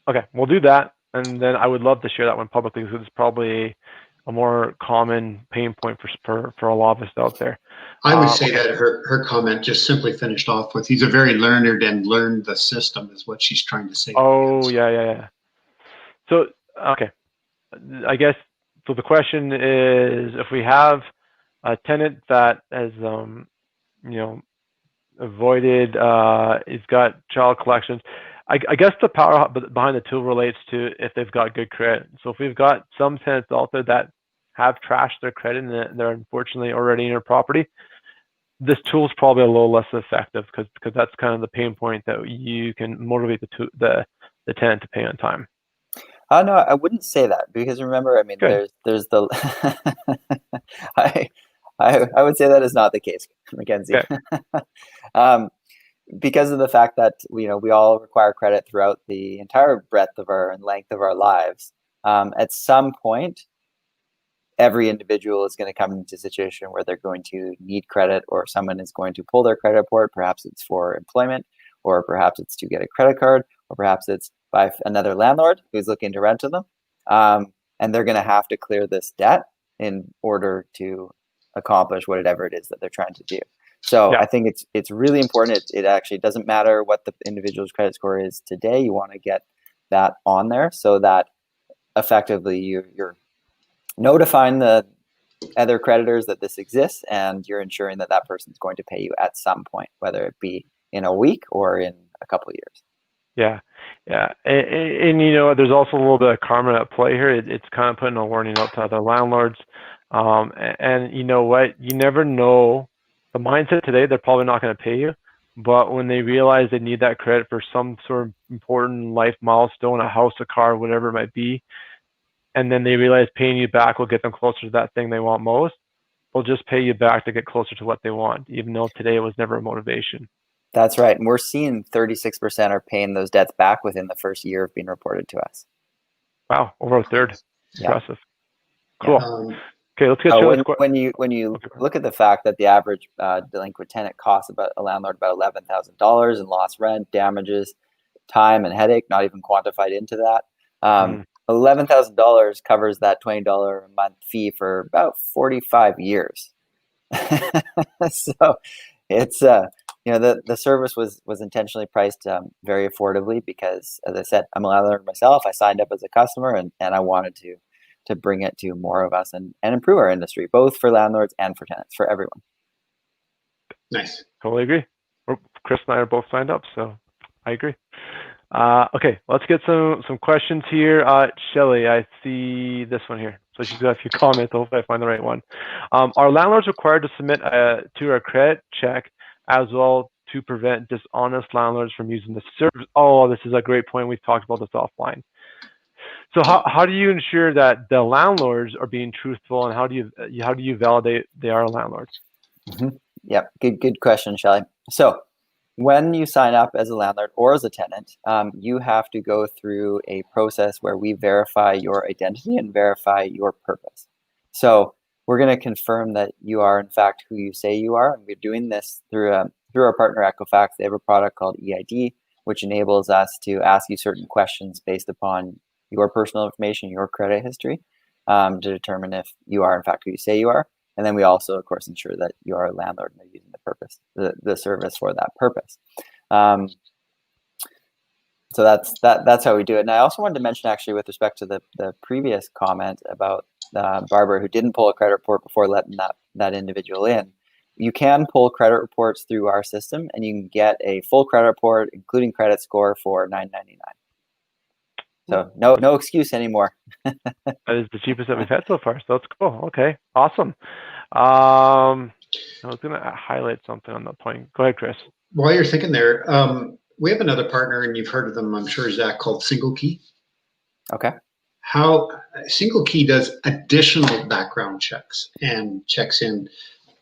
Okay, we'll do that. And then I would love to share that one publicly, because it's probably a more common pain point for a lot of us out there. I would say that her comment just simply finished off with, he's a very learned and learned the system, is what she's trying to say. Oh, yeah. So, okay. I guess, so the question is, if we have a tenant that has, avoided. He's got child collections. I guess the power behind the tool relates to if they've got good credit. So if we've got some tenants out there that have trashed their credit and they're unfortunately already in your property, this tool is probably a little less effective because that's kind of the pain point that you can motivate the tenant to pay on time. No, I wouldn't say that, because remember, I mean, Good. there's the I would say that is not the case, MacKenzie. Okay. Because of the fact that we all require credit throughout the entire breadth of our and length of our lives. At some point, every individual is going to come into a situation where they're going to need credit, or someone is going to pull their credit report. Perhaps it's for employment, or perhaps it's to get a credit card, or perhaps it's by another landlord who's looking to rent to them. And they're going to have to clear this debt in order to accomplish whatever it is that they're trying to do. So I think it's really important. It actually doesn't matter what the individual's credit score is today. You want to get that on there so that effectively you're notifying the other creditors that this exists, and you're ensuring that that person's going to pay you at some point, whether it be in a week or in a couple of years. Yeah. And there's also a little bit of karma at play here. It's kind of putting a warning out to other landlords. And you know what? You never know. The mindset today, they're probably not going to pay you. But when they realize they need that credit for some sort of important life milestone, a house, a car, whatever it might be, and then they realize paying you back will get them closer to that thing they want most, they'll just pay you back to get closer to what they want, even though today it was never a motivation. That's right. And we're seeing 36% are paying those debts back within the first year of being reported to us. Wow, over a third. Yeah. Impressive. Cool. Okay, let's get when you look at the fact that the average delinquent tenant costs a landlord about $11,000 in lost rent, damages, time, and headache, not even quantified into that. $11,000 covers that $20 a month fee for about 45 years. So it's the service was intentionally priced very affordably because, as I said, I'm a landlord myself. I signed up as a customer, and I wanted to bring it to more of us and improve our industry, both for landlords and for tenants, for everyone. Nice. Totally agree. Chris and I are both signed up, so I agree. Okay, let's get some questions here. Shelly, I see this one here. So she's got a few comments. Hopefully I find the right one. Are landlords required to submit to our credit check as well to prevent dishonest landlords from using the service? Oh, this is a great point. We've talked about this offline. So how do you ensure that the landlords are being truthful, and how do you validate they are landlords? Mm-hmm. Yep, good question, Shelly. So when you sign up as a landlord or as a tenant, you have to go through a process where we verify your identity and verify your purpose. So we're going to confirm that you are in fact who you say you are, and we're doing this through our partner Equifax. They have a product called EID, which enables us to ask you certain questions based upon your personal information, your credit history, to determine if you are in fact who you say you are. And then we also, of course, ensure that you are a landlord and are using the service for that purpose. So that's how we do it. And I also wanted to mention, actually, with respect to the previous comment about Barbara, who didn't pull a credit report before letting that individual in. You can pull credit reports through our system, and you can get a full credit report, including credit score, for $9.99. So no excuse anymore. That is the cheapest that we've had so far. So that's cool. Okay, awesome. I was going to highlight something on that point. Go ahead, Chris. While you're thinking there, we have another partner, and you've heard of them, I'm sure, Zac, called Single Key. Okay. How Single Key does additional background checks and checks in.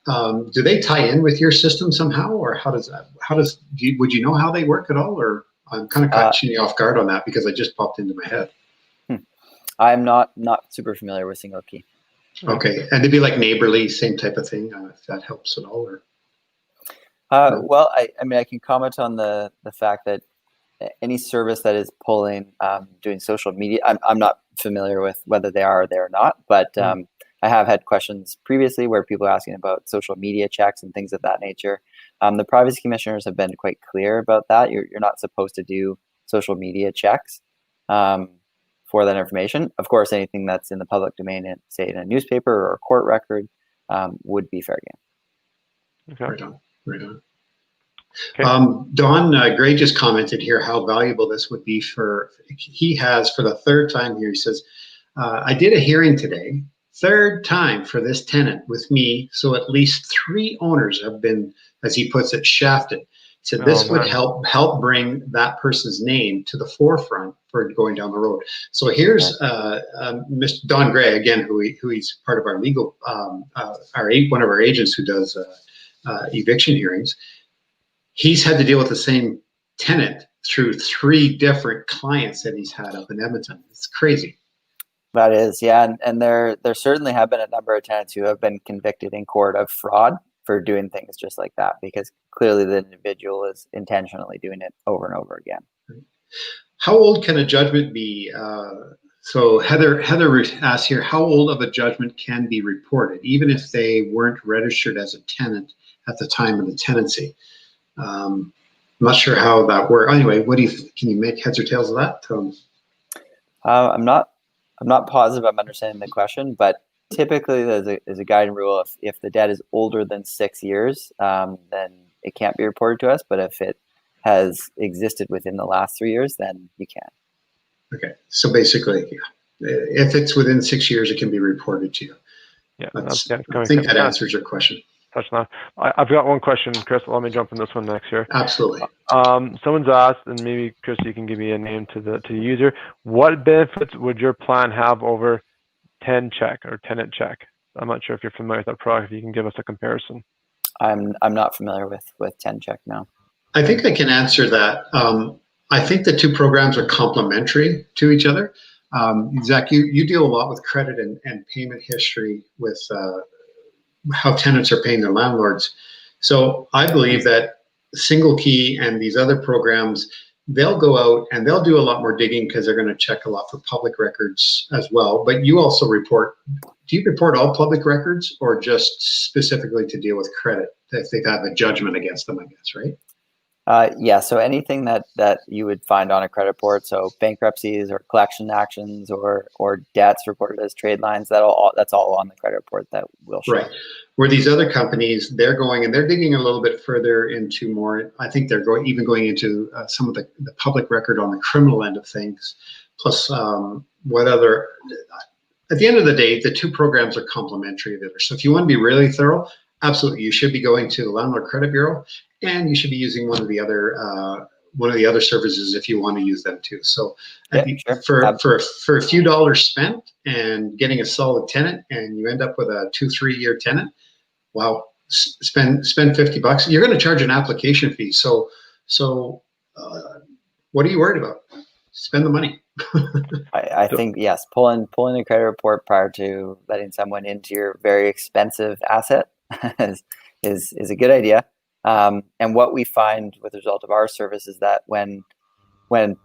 Do they tie in with your system somehow, or how does that? Would you know how they work at all, or? I'm kind of catching you off guard on that because I just popped into my head. I'm not super familiar with Single Key. Okay, and they'd be like Neighborly, same type of thing, if that helps at all, or? Well, I mean, I can comment on the fact that any service that is pulling, doing social media, I'm not familiar with whether they are or they're not, but I have had questions previously where people are asking about social media checks and things of that nature. The privacy commissioners have been quite clear about that. You're not supposed to do social media checks for that information. Of course, anything that's in the public domain, say in a newspaper or a court record, would be fair game. Okay. Right on. Okay. Don Gray just commented here how valuable this would be he has for the third time here. He says, I did a hearing today, third time for this tenant with me. So at least 3 owners have been, as he puts it, shafted. So this would help bring that person's name to the forefront for going down the road. So here's Mr. Don Gray again, who he's part of our legal, one of our agents who does eviction hearings. He's had to deal with the same tenant through 3 different clients that he's had up in Edmonton. It's crazy. That is, yeah, and there certainly have been a number of tenants who have been convicted in court of fraud for doing things just like that, because clearly the individual is intentionally doing it over and over again. How old can a judgment be? So Heather asks here, how old of a judgment can be reported, even if they weren't registered as a tenant at the time of the tenancy? I'm not sure how that works. Anyway, can you make heads or tails of that? I'm not positive I'm understanding the question, but typically there's a guiding rule. If the debt is older than 6 years, then it can't be reported to us. But if it has existed within the last 3 years, then you can. Okay. So basically, if it's within 6 years, it can be reported to you. Yeah. I think that answers your question. Touching on. I've got one question, Chris. Let me jump in this one next here. Absolutely. Someone's asked, and maybe Chris, you can give me a name to the user. What benefits would your plan have over Tencheck or Tenant Check? I'm not sure if you're familiar with that product. If you can give us a comparison. I'm not familiar with Tencheck now. I think I can answer that. I think the 2 programs are complementary to each other. Zac, you deal a lot with credit and payment history with how tenants are paying their landlords. So I believe that Single Key and these other programs, they'll go out and they'll do a lot more digging because they're going to check a lot for public records as well. But you also report, do you report all public records or just specifically to deal with credit if they've had a judgment against them, I guess, right? Yeah, so anything that you would find on a credit report, so bankruptcies or collection actions or debts reported as trade lines, that's all on the credit report that will show. Right. Where these other companies, they're going and they're digging a little bit further into more, I think they're going into some of the public record on the criminal end of things, plus what other, at the end of the day, the 2 programs are complementary to each other. So if you want to be really thorough, absolutely, you should be going to the Landlord Credit Bureau, and you should be using one of the other services if you want to use them too. So yeah, for a few dollars spent and getting a solid tenant, and you end up with a 2-3 year tenant, wow, spend $50. You're going to charge an application fee. So what are you worried about? Spend the money. I think yes, pulling a credit report prior to letting someone into your very expensive asset is a good idea. And what we find with the result of our service is that when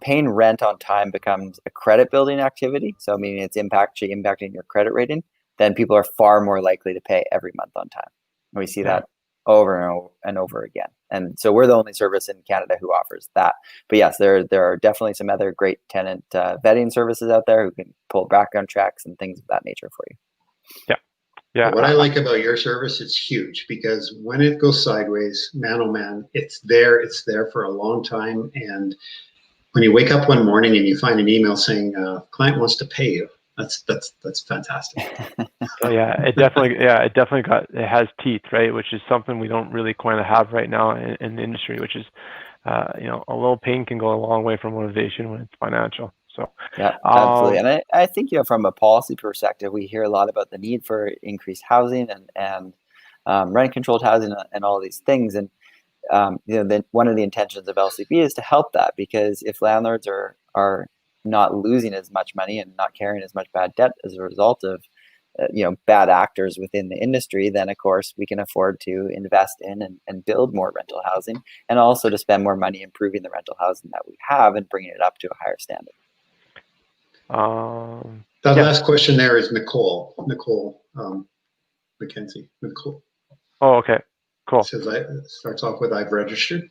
paying rent on time becomes a credit building activity, so meaning it's impacting your credit rating, then people are far more likely to pay every month on time. And we see that over and over again. And so we're the only service in Canada who offers that. But yes, there are definitely some other great tenant vetting services out there who can pull background checks and things of that nature for you. Yeah. Yeah. What I like about your service, it's huge, because when it goes sideways, man, oh man, it's there for a long time. And when you wake up one morning and you find an email saying client wants to pay you, that's fantastic. So it definitely has teeth, right? Which is something we don't really quite have right now in the industry, which is, a little pain can go a long way for motivation when it's financial. So yeah, absolutely. And I think, from a policy perspective, we hear a lot about the need for increased housing and rent controlled housing and all these things. And, one of the intentions of LCB is to help that, because if landlords are not losing as much money and not carrying as much bad debt as a result of, bad actors within the industry, then of course we can afford to invest in and build more rental housing, and also to spend more money improving the rental housing that we have and bringing it up to a higher standard. Last question there is Nicole MacKenzie. Nicole. Oh, okay, cool. Says starts off with I've registered.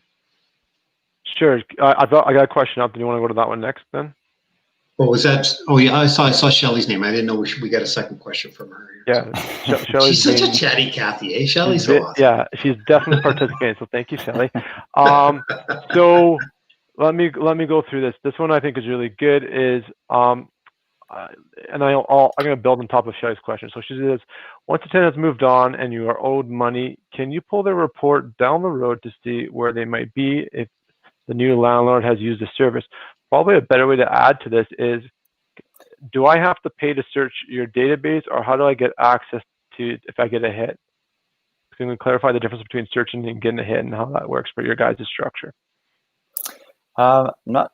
Sure. I got a question up. Do you want to go to that one next then? Or was that? Oh yeah, I saw Shelley's name. I didn't know we got a second question from her. Yeah, She's Shelley's such a being, chatty Cathy, eh? Shelley's so awesome. yeah, she's definitely participating. So thank you, Shelley. So let me go through this. This one I think is really good. Is and I'm going to build on top of Shelley's question. So she says, once the tenant's moved on and you are owed money, can you pull their report down the road to see where they might be if the new landlord has used the service? Probably a better way to add to this is, do I have to pay to search your database, or how do I get access to if I get a hit? Can we clarify the difference between searching and getting a hit and how that works for your guys' structure? I'm not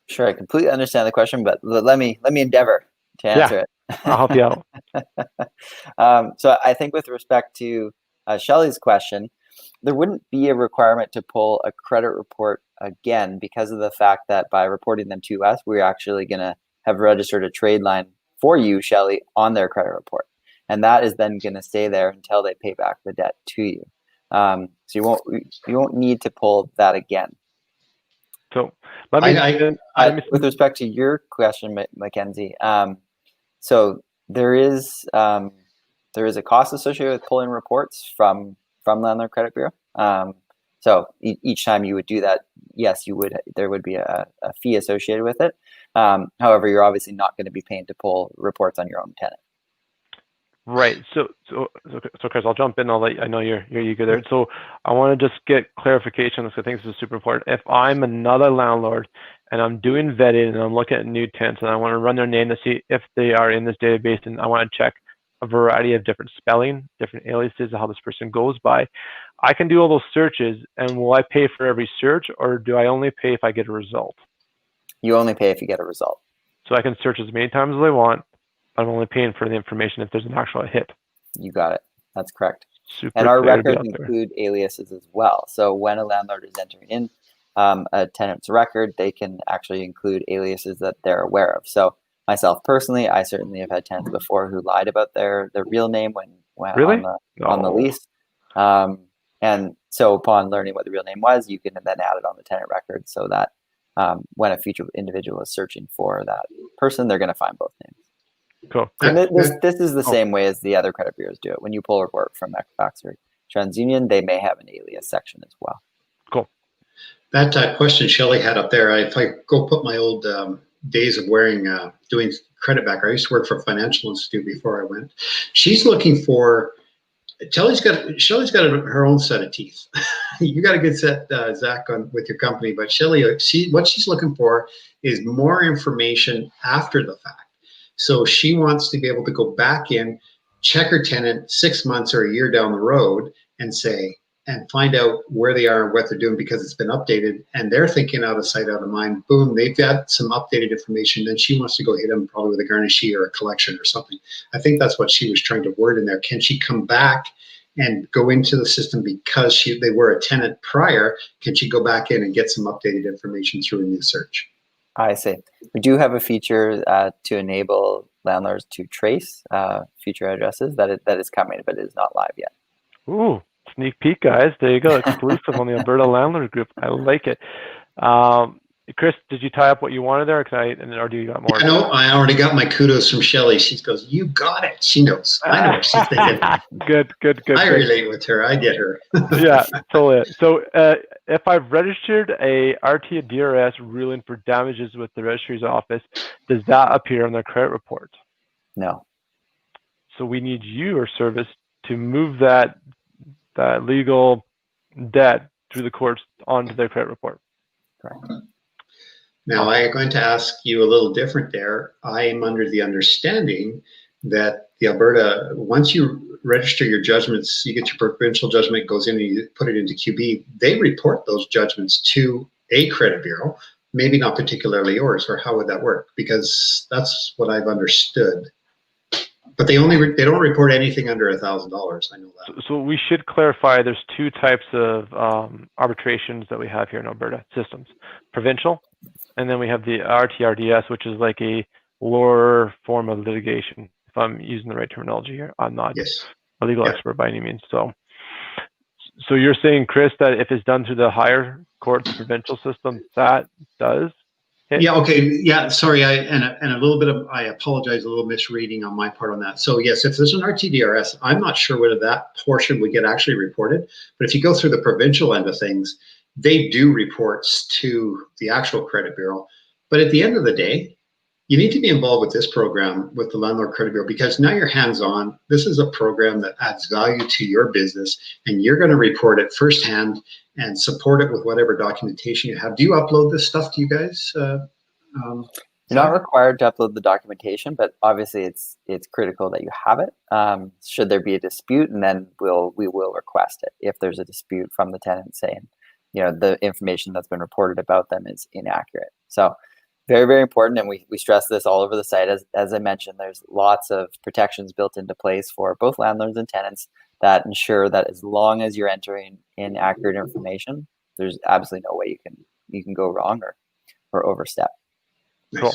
sure I completely understand the question, but let me endeavor to answer it. I'll help you out. So I think with respect to Shelley's question, there wouldn't be a requirement to pull a credit report again because of the fact that by reporting them to us, we're actually going to have registered a trade line for you, Shelley, on their credit report. And that is then going to stay there until they pay back the debt to you. So you won't need to pull that again. So let me with respect to your question, MacKenzie, so there is a cost associated with pulling reports from Landlord Credit Bureau. So each time you would do that, yes, there would be a fee associated with it. However, you're obviously not going to be paying to pull reports on your own tenant. Right. So Chris, I'll jump in. I know you're eager there. So I want to just get clarification. So I think this is super important. If I'm another landlord and I'm doing vetting and I'm looking at new tenants and I want to run their name to see if they are in this database, and I want to check a variety of different spelling, different aliases, how this person goes by, I can do all those searches. And will I pay for every search, or do I only pay if I get a result? You only pay if you get a result. So I can search as many times as I want. I'm only paying for the information if there's an actual hit. You got it. That's correct. Super and our records include aliases as well. So when a landlord is entering in a tenant's record, they can actually include aliases that they're aware of. So myself personally, I certainly have had tenants before who lied about their real name when really? on the lease. And so upon learning what the real name was, you can then add it on the tenant record so that when a future individual is searching for that person, they're going to find both names. Cool. And this is the same way as the other credit bureaus do it. When you pull a report from Equifax or TransUnion, they may have an alias section as well. Cool. That question Shelley had up there, if I go put my old days of doing credit back, I used to work for a financial institute before I went. She's looking for, Shelley's got her own set of teeth. You got a good set, Zac, with your company, but Shelley, what she's looking for is more information after the fact. So she wants to be able to go back in, check her tenant 6 months or a year down the road and find out where they are and what they're doing because it's been updated and they're thinking out of sight, out of mind. Boom, they've got some updated information. Then she wants to go hit them probably with a garnishee or a collection or something. I think that's what she was trying to word in there. Can she come back and go into the system because they were a tenant prior? Can she go back in and get some updated information through a new search? I see. We do have a feature to enable landlords to trace future addresses that is coming, but it is not live yet. Ooh, sneak peek, guys. There you go. Exclusive on the Alberta Landlord Group. I like it. Chris, did you tie up what you wanted there? Or do you got more? No, I already got my kudos from Shelley. She goes, "You got it." She knows. I know what she's thinking. Good. I relate with her. I get her. Yeah, totally. So if I've registered a RTDRS ruling for damages with the registry's office, does that appear on their credit report? No. So we need your service to move that legal debt through the courts onto their credit report. Correct. Now, I am going to ask you a little different there. I am under the understanding that the Alberta, once you register your judgments, you get your provincial judgment, goes in and you put it into QB, they report those judgments to a credit bureau, maybe not particularly yours, or how would that work? Because that's what I've understood. But they don't report anything under $1,000. I know that. So we should clarify there's two types of arbitrations that we have here in Alberta systems: provincial, and then we have the RTRDS, which is like a lower form of litigation. If I'm using the right terminology here, I'm not a legal expert by any means. So you're saying, Chris, that if it's done through the higher court, the provincial system, that does Yeah. Okay. Yeah. Sorry. And a little bit of, I apologize, a little misreading on my part on that. So yes, if there's an RTDRS, I'm not sure whether that portion would get actually reported, but if you go through the provincial end of things, they do reports to the actual credit bureau. But at the end of the day, you need to be involved with this program with the Landlord Credit Bureau, because now you're hands-on. This is a program that adds value to your business, and you're going to report it firsthand and support it with whatever documentation you have. Do you upload this stuff to you guys? You're not required to upload the documentation, but obviously it's critical that you have it. Should there be a dispute, and then we will request it if there's a dispute from the tenant saying, the information that's been reported about them is inaccurate. So very, very important, and we stress this all over the site. As I mentioned, there's lots of protections built into place for both landlords and tenants that ensure that as long as you're entering inaccurate information, there's absolutely no way you can go wrong or overstep. Cool.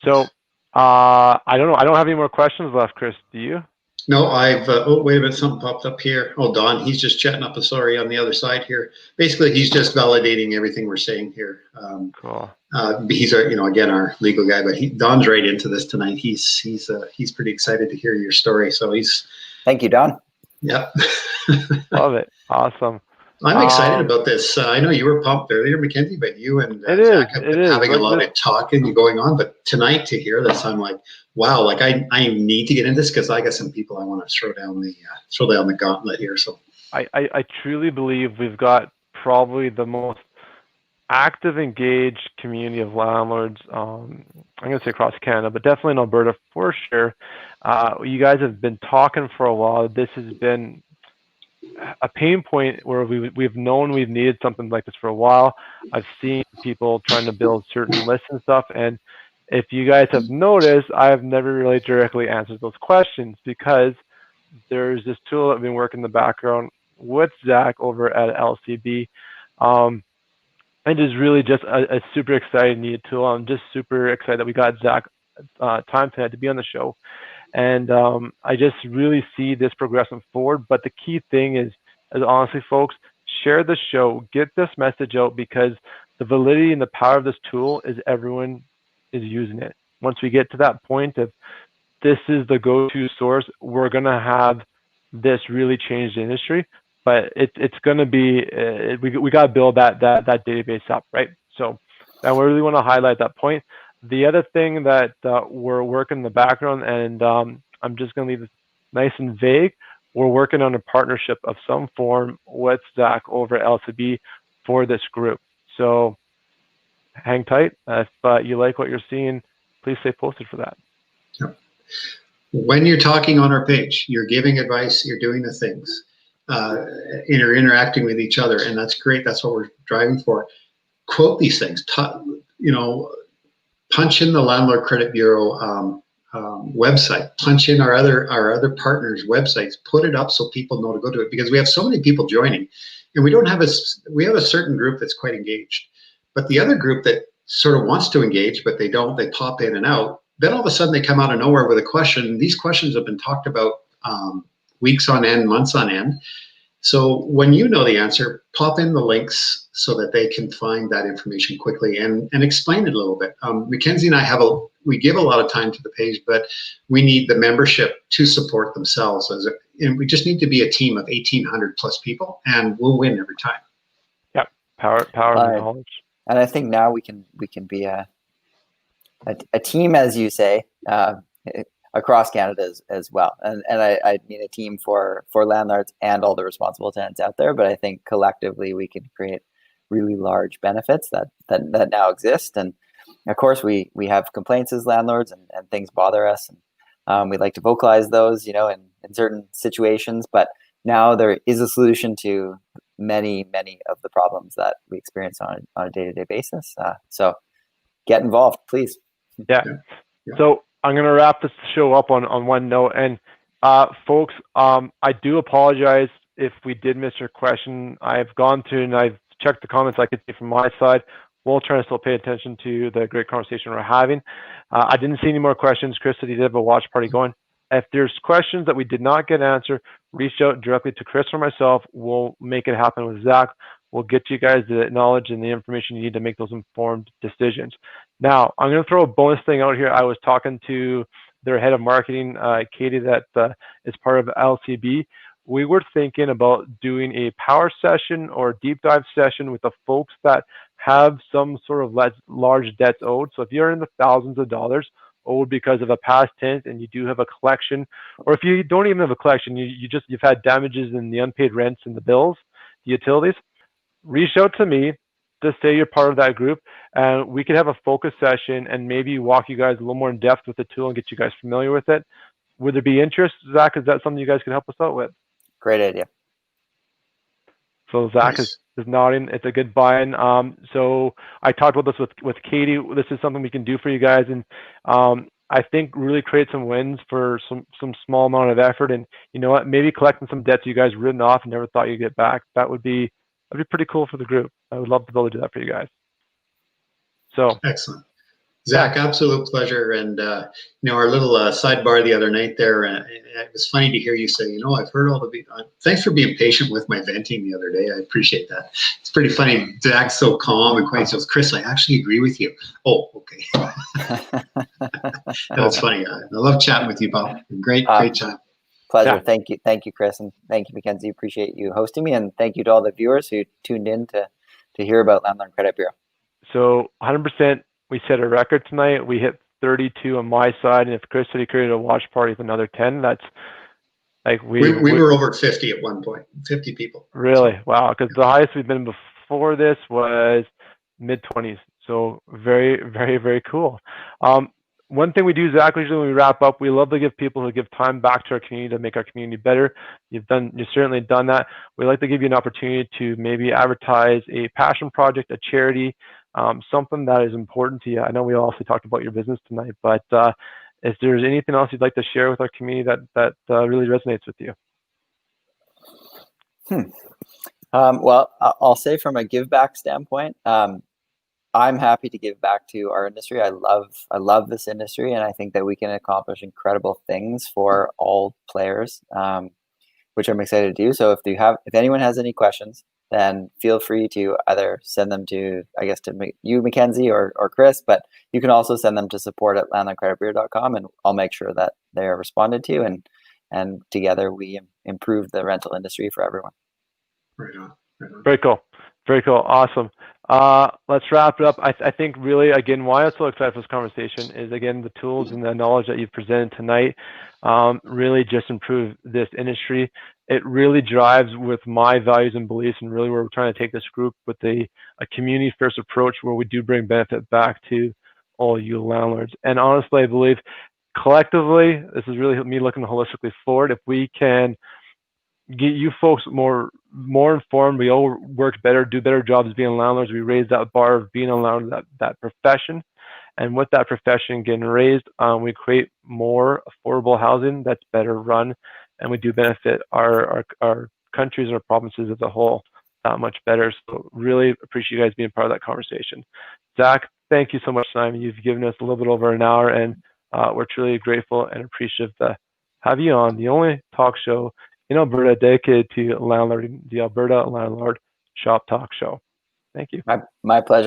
So I don't know. I don't have any more questions left, Chris. Do you? No, oh, wait a minute, something popped up here. Oh, Don, he's just chatting up a story on the other side here. Basically, he's just validating everything we're saying here. Cool. He's our, again, our legal guy, but Don's right into this tonight. He's pretty excited to hear your story. So Thank you, Don. Yeah. Love it. Awesome. I'm excited about this. I know you were pumped earlier, MacKenzie, but you and Zac have been having a lot of talking going on. But tonight to hear this, I'm like, wow! Like I need to get into this because I got some people I want to throw down the gauntlet here. So I truly believe we've got probably the most active, engaged community of landlords. I'm going to say across Canada, but definitely in Alberta for sure. You guys have been talking for a while. This has been a pain point where we've known we've needed something like this for a while. I've seen people trying to build certain lists and stuff, and if you guys have noticed, I have never really directly answered those questions because there's this tool that we've been working in the background with Zac over at LCB. It is really just a super exciting, neat tool. I'm just super excited that we got Zac time tonight to be on the show. And I just really see this progressing forward. But the key thing is honestly, folks, share the show, get this message out, because the validity and the power of this tool is everyone is using it. Once we get to that point of this is the go-to source, we're going to have this really change the industry. But it's going to be, we got to build that database up, right? So, and we really want to highlight that point. The other thing that we're working in the background, and I'm just going to leave it nice and vague, we're working on a partnership of some form with Zac over at LCB for this group. So hang tight. If you like what you're seeing, please stay posted for that. Yep. When you're talking on our page, you're giving advice, you're doing the things, you're interacting with each other, and that's great. That's what we're driving for. Quote these things. Punch in the Landlord Credit Bureau website. Punch in our other partners' websites. Put it up so people know to go to it, because we have so many people joining, and we have a certain group that's quite engaged, but the other group that sort of wants to engage but they don't. They pop in and out. Then all of a sudden they come out of nowhere with a question. These questions have been talked about weeks on end, months on end. So when you know the answer, pop in the links so that they can find that information quickly and explain it a little bit. MacKenzie and I we give a lot of time to the page, but we need the membership to support themselves. And we just need to be a team of 1,800 plus people, and we'll win every time. Yep, power of knowledge. And I think now we can be a team, as you say, across Canada as well. And I mean a team for landlords and all the responsible tenants out there. But I think collectively we can create really large benefits that now exist. And of course we have complaints as landlords and things bother us. And we'd like to vocalize those, in certain situations. But now there is a solution to many of the problems that we experience on a day-to-day basis. So get involved, please. Yeah. So I'm going to wrap this show up on one note. And folks, I do apologize if we did miss your question. I've gone through and I've checked the comments I could see from my side. We'll try to still pay attention to the great conversation we're having. I didn't see any more questions. Chris said he did have a watch party going. If there's questions that we did not get answered, reach out directly to Chris or myself. We'll make it happen with Zac. We'll get you guys the knowledge and the information you need to make those informed decisions. Now, I'm going to throw a bonus thing out here. I was talking to their head of marketing, Katie, that is part of LCB. We were thinking about doing a power session or deep dive session with the folks that have some sort of large debts owed. So if you're in the thousands of dollars owed because of a past tenant and you do have a collection, or if you don't even have a collection, you've had damages in the unpaid rents and the bills, the utilities, reach out to me to say you're part of that group, and we could have a focus session and maybe walk you guys a little more in depth with the tool and get you guys familiar with it. Would there be interest, Zach? Is that something you guys could help us out with? Great idea. So Zach is nodding. It's a good buy-in. So I talked about this with Katie. This is something we can do for you guys, and I think really create some wins for some small amount of effort. And you know what? Maybe collecting some debts you guys written off and never thought you'd get back. That'd be pretty cool for the group. I would love to be able to do that for you guys. So excellent. Zach, absolute pleasure. And, our little sidebar the other night there, it was funny to hear you say, I've heard all the, thanks for being patient with my venting the other day. I appreciate that. It's pretty funny. Zach's so calm and quiet. He says, Chris, I actually agree with you. Oh, okay. That's funny. I love chatting with you, Bob. Great chat. Pleasure. Yeah. Thank you, Chris. And thank you, MacKenzie. Appreciate you hosting me. And thank you to all the viewers who tuned in to hear about Landlord Credit Bureau. So 100%. We set a record tonight. We hit 32 on my side, and if Chris said he created a watch party with another 10, that's like we were over 50 at one point, 50 people. Really? Wow. Because the highest we've been before this was mid-20s. So very, very, very cool. One thing we do, Zach, usually when we wrap up, we love to give people who give time back to our community to make our community better. You've certainly done that. We like to give you an opportunity to maybe advertise a passion project, a charity, something that is important to you. I know we also talked about your business tonight, but if there's anything else you'd like to share with our community that really resonates with you. Well, I'll say from a give back standpoint, I'm happy to give back to our industry. I love this industry, and I think that we can accomplish incredible things for all players, which I'm excited to do. So if anyone has any questions, then feel free to either send them to, to you, MacKenzie, or Chris, but you can also send them to support@landlordcreditbureau.com, and I'll make sure that they are responded to, and together we improve the rental industry for everyone. Right on. Very cool. Very cool. Awesome. Let's wrap it up. I think really, again, why I'm so excited for this conversation is, again, the tools and the knowledge that you've presented tonight really just improve this industry. It really drives with my values and beliefs, and really where we're trying to take this group with a community first approach where we do bring benefit back to all you landlords. And honestly, I believe collectively, this is really me looking holistically forward. If we can get you folks more informed, we all work better, do better jobs being landlords. We raise that bar of being a landlord, that profession. And with that profession getting raised, we create more affordable housing that's better run, and we do benefit our countries and our provinces as a whole that much better. So really appreciate you guys being part of that conversation. Zach, thank you so much, Simon. You've given us a little bit over an hour, and we're truly grateful and appreciative to have you on the only talk show in Alberta dedicated to landlording, the Alberta Landlord Shop Talk Show. Thank you. My pleasure.